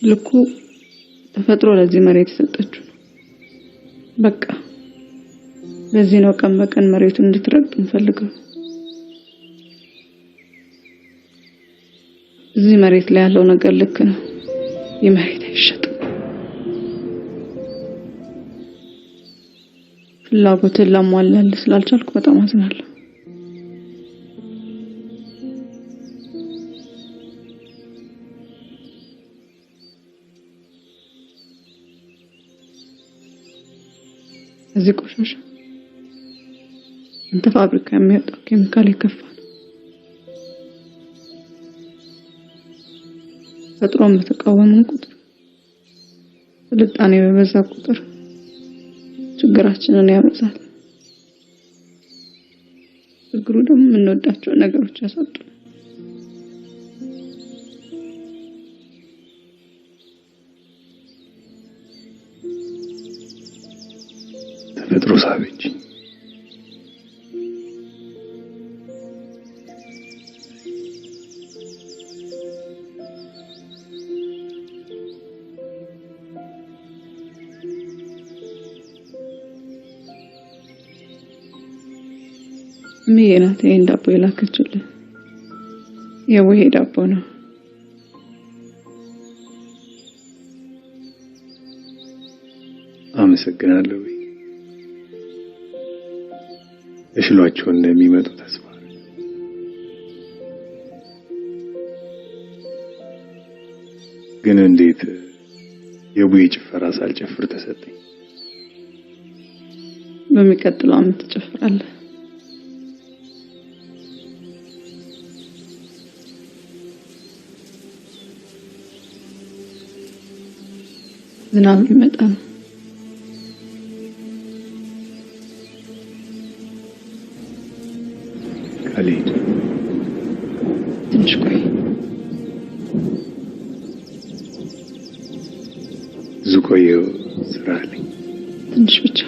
ልኩ ተፈጥሮ ለዚህ መሬት የሰጠችው ነው። በቃ ለዚህ ነው ቀን በቀን መሬቱን እንድትረግጥ እንፈልገው። እዚህ መሬት ላይ ያለው ነገር ልክ ነው። ይህ መሬት አይሸጥም። ፍላጎትን ላሟላልህ ስላልቻልኩ በጣም አዝናለሁ። እዚህ ቆሻሻ እንተ ፋብሪካ የሚወጣው ኬሚካል የከፋ ነው። ፈጥሮን በተቃወምን ቁጥር ስልጣኔ በበዛ ቁጥር ችግራችንን ያበዛል። ችግሩ ደግሞ የምንወዳቸው ነገሮች ያሳጡ። ተፈጥሮ ሳበች። ሚራቴ እንዳቦ የላከችልህ የወሄ ዳቦ ነው። አመሰግናለሁ። እሽሏቸው እንደሚመጡ ተስፋ ግን እንዴት የቡዬ ጭፈራ ሳልጨፍር ተሰጠኝ? በሚቀጥለው ዓመት ትጨፍራለህ። ዝናብ ይመጣል። ካሌድ ትንሽ ቆይ። ዝቆየው ስራ አለኝ። ትንሽ ብቻ።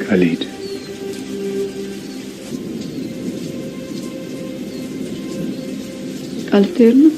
ካሌድ ካልቴር ነው።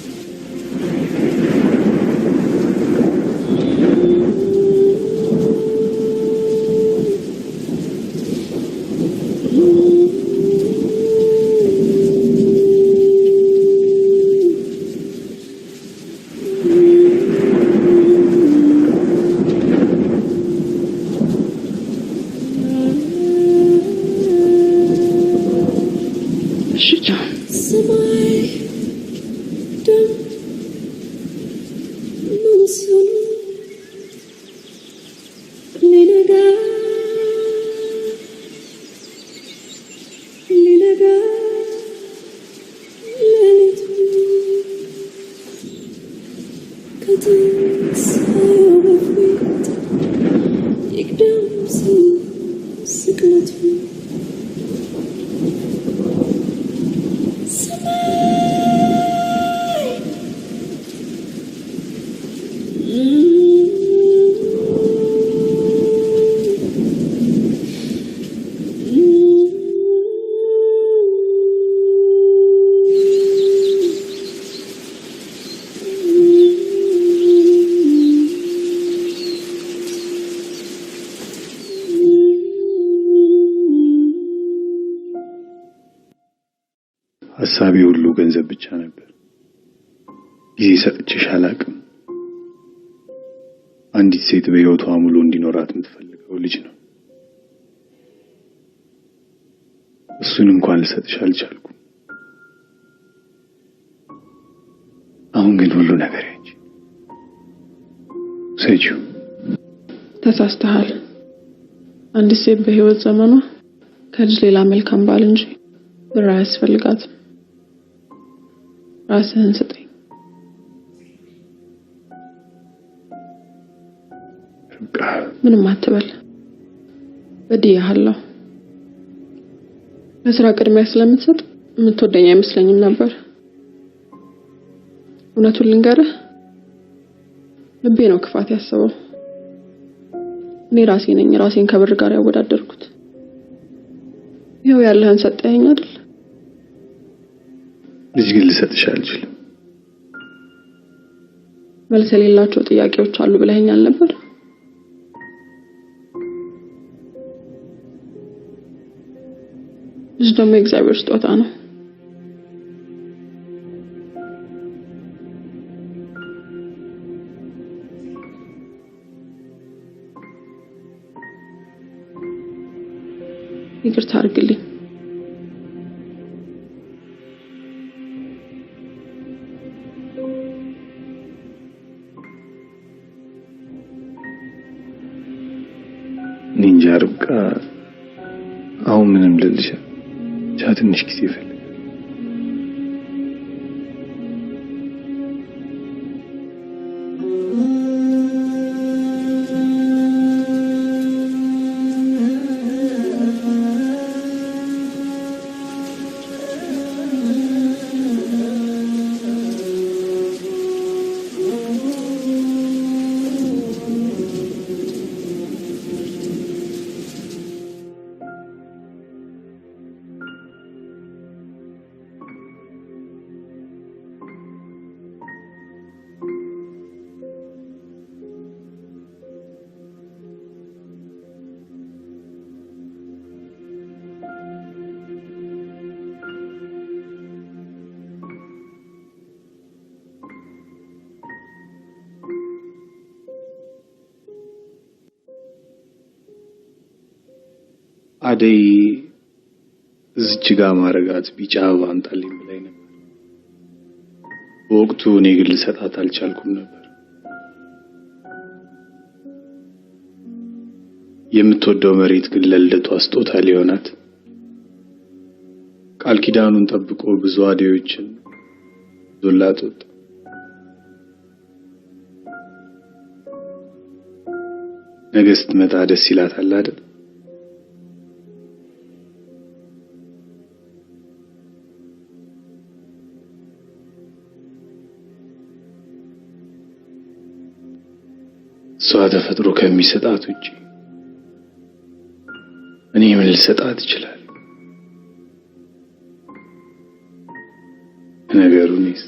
ሐሳቤ ሁሉ ገንዘብ ብቻ ነበር። ጊዜ ሰጥቼሽ አላቅም። አንዲት ሴት በህይወቷ ሙሉ እንዲኖራት የምትፈልገው ልጅ ነው። እሱን እንኳን ልሰጥሽ አልቻልኩም። አሁን ግን ሁሉ ነገር ያንቺ። ሰጂው ተሳስተሃል። አንዲት ሴት በህይወት ዘመኗ ከልጅ ሌላ መልካም ባል እንጂ ብር አያስፈልጋትም። ራስህን ስጠኝ። ምንም አትበል። በድያለሁ። ለስራ ቅድሚያ ስለምትሰጥ የምትወደኝ አይመስለኝም ነበር። እውነቱን ልንገርህ፣ ልቤ ነው ክፋት ያሰበው። እኔ ራሴ ነኝ ራሴን ከብር ጋር ያወዳደርኩት። ይኸው ያለህን ሰጠኸኝ አይደል? ልጅ ግን ልሰጥሽ አልችልም። መልስ የሌላቸው ጥያቄዎች አሉ ብለኸኛል ነበር። ልጅ ደግሞ የእግዚአብሔር ስጦታ ነው። ይቅርታ አድርግልኝ። ኒንጃ ርብቃ አሁን ምንም ልልሽ ትንሽ ጊዜ ይፈልጋል። አደይ እዚች ጋር ማረጋት ቢጫ አበባ አምጣልኝ ብላኝ ነበር። በወቅቱ እኔ ግን ልሰጣት አልቻልኩም ነበር። የምትወደው መሬት ግን ለልደቷ ስጦታ ሊሆናት ቃል ኪዳኑን ጠብቆ ብዙ አደዮችን ዞላት ወጣ። ነገ ስትመጣ ደስ ይላታል አይደል? እሷ ተፈጥሮ ከሚሰጣት ውጪ እኔ ምን ልሰጣት ይችላል? ነገሩንስ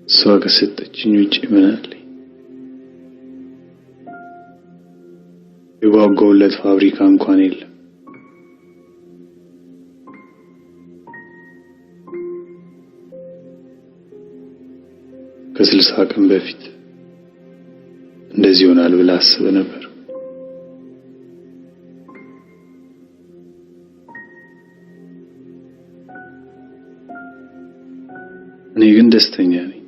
እሷ ከሰጠችኝ ውጪ ምን አለኝ? የጓጓውለት ፋብሪካ እንኳን የለም። ከ60 ቀን በፊት እንደዚህ ይሆናል ብላ አስበ ነበር። እኔ ግን ደስተኛ ነኝ።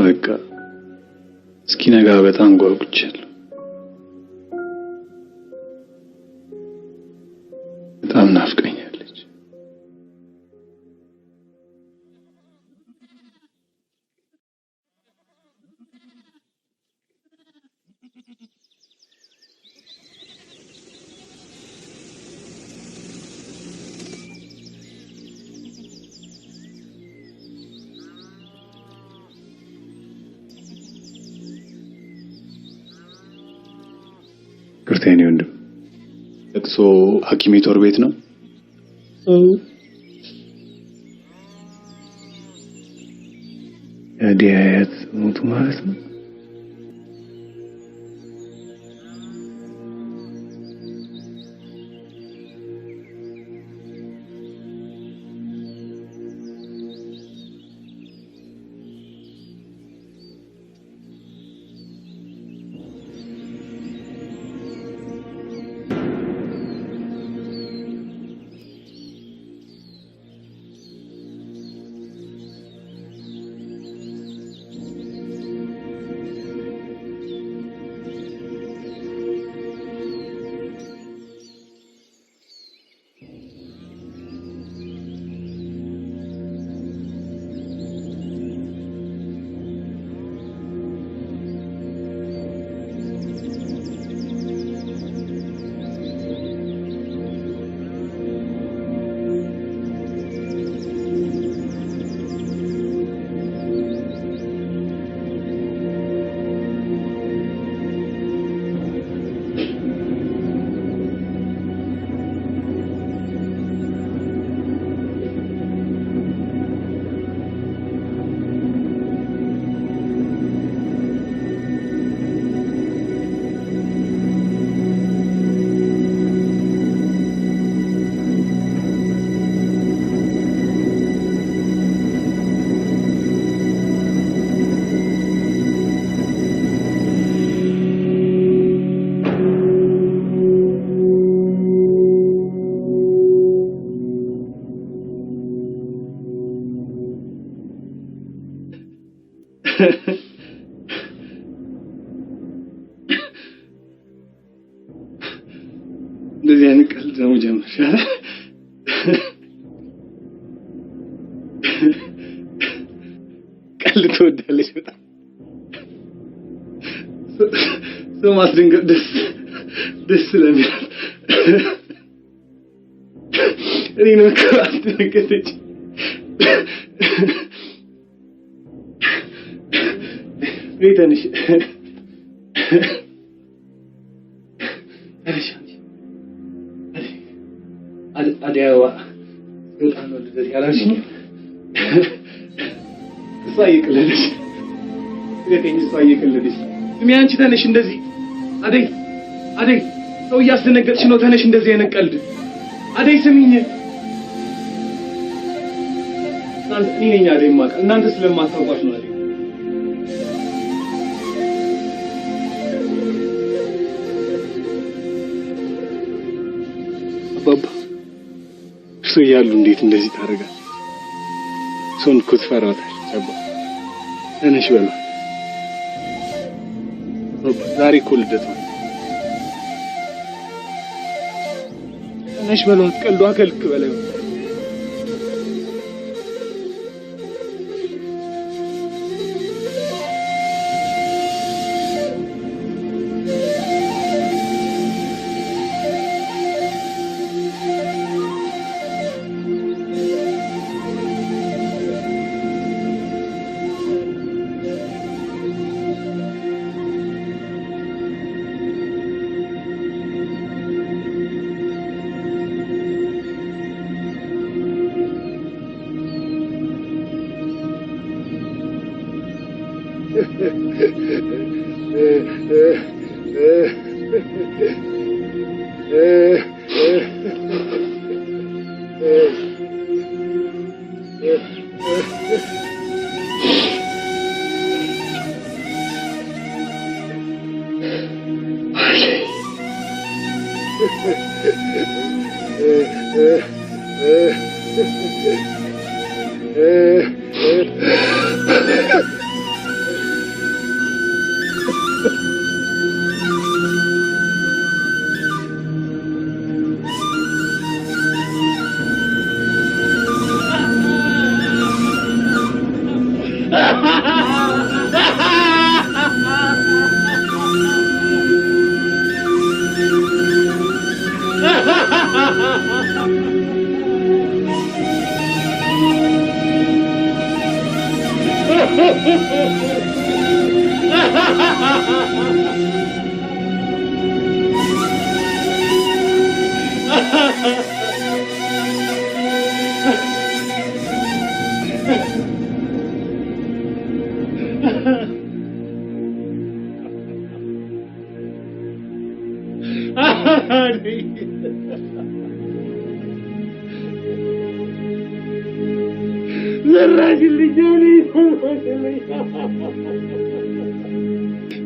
በቃ እስኪነጋ በጣም ጓጉቻለሁ። በጣም ናፍቀኛለች። ቅርታዬ ነው ወንድም። ለቅሶ ሐኪም ጦር ቤት ነው? አዲያት ሞቱ ማለት ነው? እንደዚህ አይነት ቀልድ ነው ጀመርሽ አይደል? ቀልድ ትወዳለሽ በጣም። ሰው ማስደንገጥ ደስ ስለሚል እኔ ነው ካስደነገጠች ቤተንሽ አዲያዋ በጣም ነው ልደት ያላልሽኝ እሷ እየቀለደች ስለኝ እሷ እየቀለደች ስሚ አንቺ ተነሽ እንደዚህ አደይ ሰው እያስደነገጥሽ ነው ተነሽ እንደዚህ አይነት ቀልድ አደይ ስሚኝ እኔ ነኝ አደይ ማቀ እናንተ ስለማታውቋት ነው አደይ አባባ እሱ ያሉ እንዴት እንደዚህ ታደርጋለህ? ሰውን እኮ ትፈራታለች። አባ ተነሽ በላ ዛሬ እኮ ልደት ነው። ተነሽ በሏት ቀልዷ ከልክ በላይ ነው።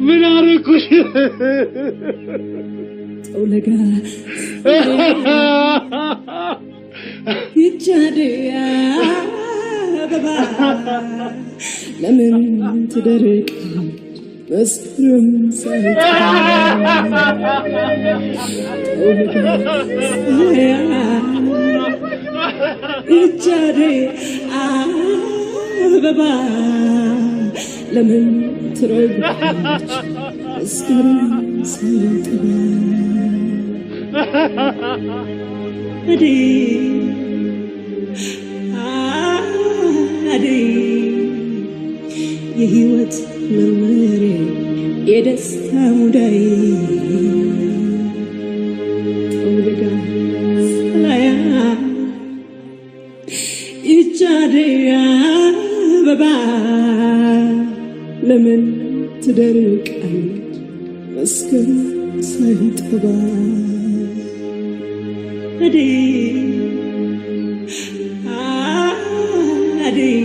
ምን አረኩሽ? ጦለጋ ይቻዲያ አበባ ለምን ትደርቅ መስክርም ሳይጣ ይቻዲያ አበባ ለምን ትረግጣለች መስክርም ሳይጣ አደይ የህይወት መመሬ የደስታ ሙዳይ ጦለጋ ሰላያ ይቻደይ አበባ ለምን ትደርቃለች መስከረም ሳይጠባ አደይ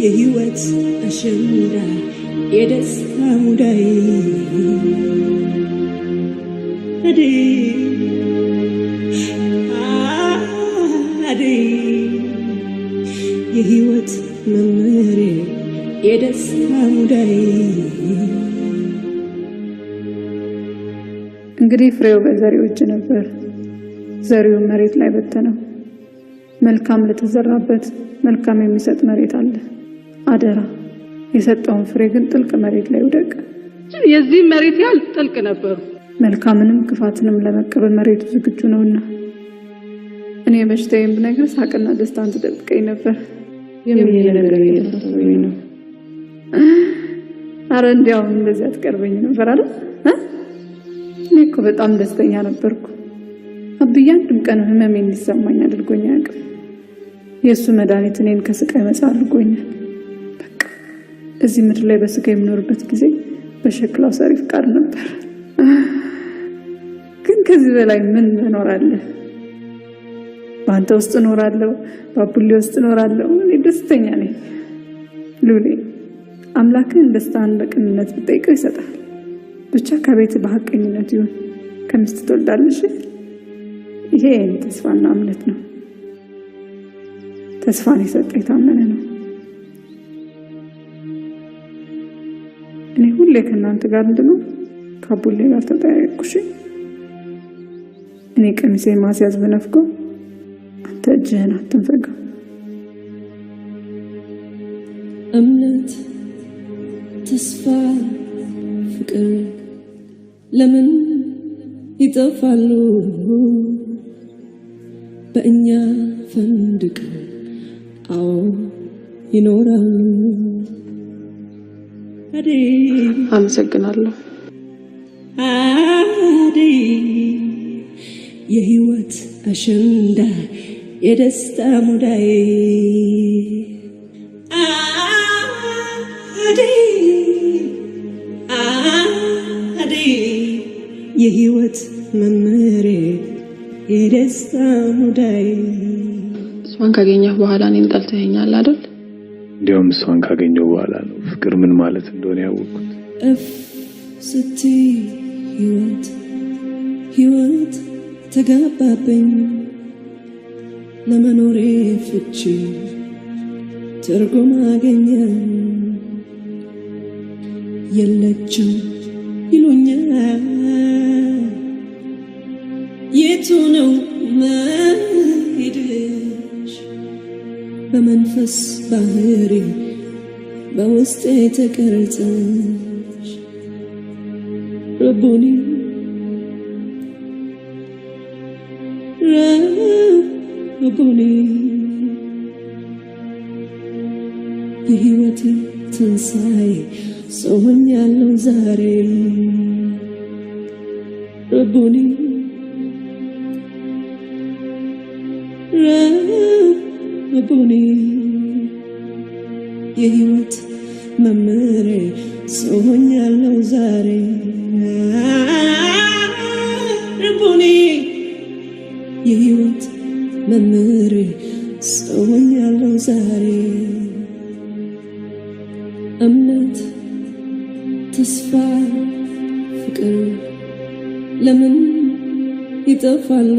የህይወት አሸንዳ የደስታ ሙዳይ አደይ የህይወት መመሬ የደስታ ሙዳይ እንግዲህ ፍሬው በዘሪው እጅ ነበር። ዘሪው መሬት ላይ በተነው። መልካም ለተዘራበት መልካም የሚሰጥ መሬት አለ። አደራ የሰጠውን ፍሬ ግን ጥልቅ መሬት ላይ ወደቀ። የዚህ መሬት ያህል ጥልቅ ነበር። መልካምንም ክፋትንም ለመቀበል መሬቱ ዝግጁ ነውና እኔ በሽታዬን ብነግር ሳቅና ደስታን ትጠብቀኝ ነበር። የሚል ነገር እየተሰበኝ ነው። አረ እንዲያው እንደዚህ አትቀርበኝ ነበር አይደል? እኔ እኮ በጣም ደስተኛ ነበርኩ። አብዬ አንድም ቀን ህመሜ እንዲሰማኝ አድርጎኝ አያውቅም። የእሱ መድኃኒት እኔን ከስቃይ ነፃ አድርጎኛል። በቃ እዚህ ምድር ላይ በስጋ የምኖርበት ጊዜ በሸክላው ሰሪ ፍቃድ ነበር። ግን ከዚህ በላይ ምን መኖር አለ? በአንተ ውስጥ እኖራለሁ፣ በአቡሌ ውስጥ እኖራለሁ። እኔ ደስተኛ ነኝ። ሉሌ አምላክን ደስታን በቅንነት ብጠይቀው ይሰጣል። ብቻ ከቤት በሐቀኝነት ይሁን። ከሚስት ትወልዳለሽ። ይሄ ተስፋና እምነት ነው። ተስፋን የሰጠ የታመነ ነው። እኔ ሁሌ ከእናንተ ጋር እንድኖር ከአቡሌ ጋር ተጠያየቅኩሽ። እኔ ቀሚሴን ማስያዝ ብነፍገው አንተ እጅህን አትንፈገው። እምነት፣ ተስፋ፣ ፍቅር ለምን ይጠፋሉ? በእኛ ፈንድቅ አዎ ይኖራሉ። አመሰግናለሁ። አደይ የህይወት አሸንዳ የደስታ ሙዳይ አደይ የህይወት መምሬ የደስታ ሙዳይ። እሷን ካገኘህ በኋላ እኔን ጠልተኸኛል አይደል? እንዲያውም እሷን ካገኘው በኋላ ነው ፍቅር ምን ማለት እንደሆነ ያወቅኩት። እፍ ስትይ ህይወት ተጋባብኝ። ለመኖሬ ፍቺ ትርጉም አገኘ። የለችም ይሉኛል የቱ ነው መሄድሽ? በመንፈስ ባህሪ በውስጤ ተቀርጸሽ ረቡኒ የህይወቴ ትንሣኤ ሰው ሆኛለሁ ዛሬ ረቡኒ የህይወት መምሬ ሰው ሆኛለሁ ዛሬ ረቡኒ የህይወት መምሬ ሰው ሆኛለሁ ዛሬ እምነት፣ ተስፋ፣ ፍቅር ለምን ይጠፋሉ?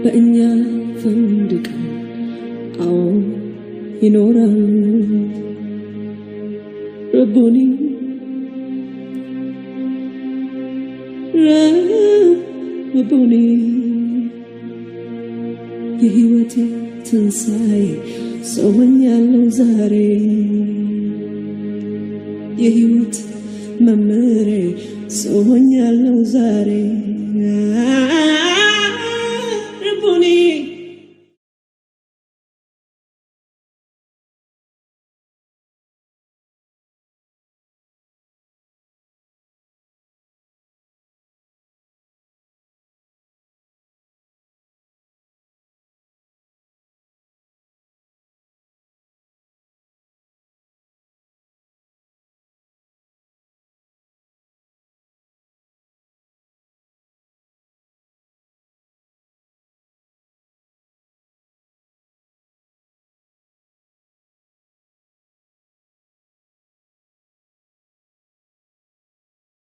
በእኛ ፈንድቅ አዎ ይኖራሉ። ረቡኒ የህይወቴ ትንሣኤ ሰው ሆኛለሁ ዛሬ የህይወት መምሬ ሰው ሆኛለሁ ዛሬ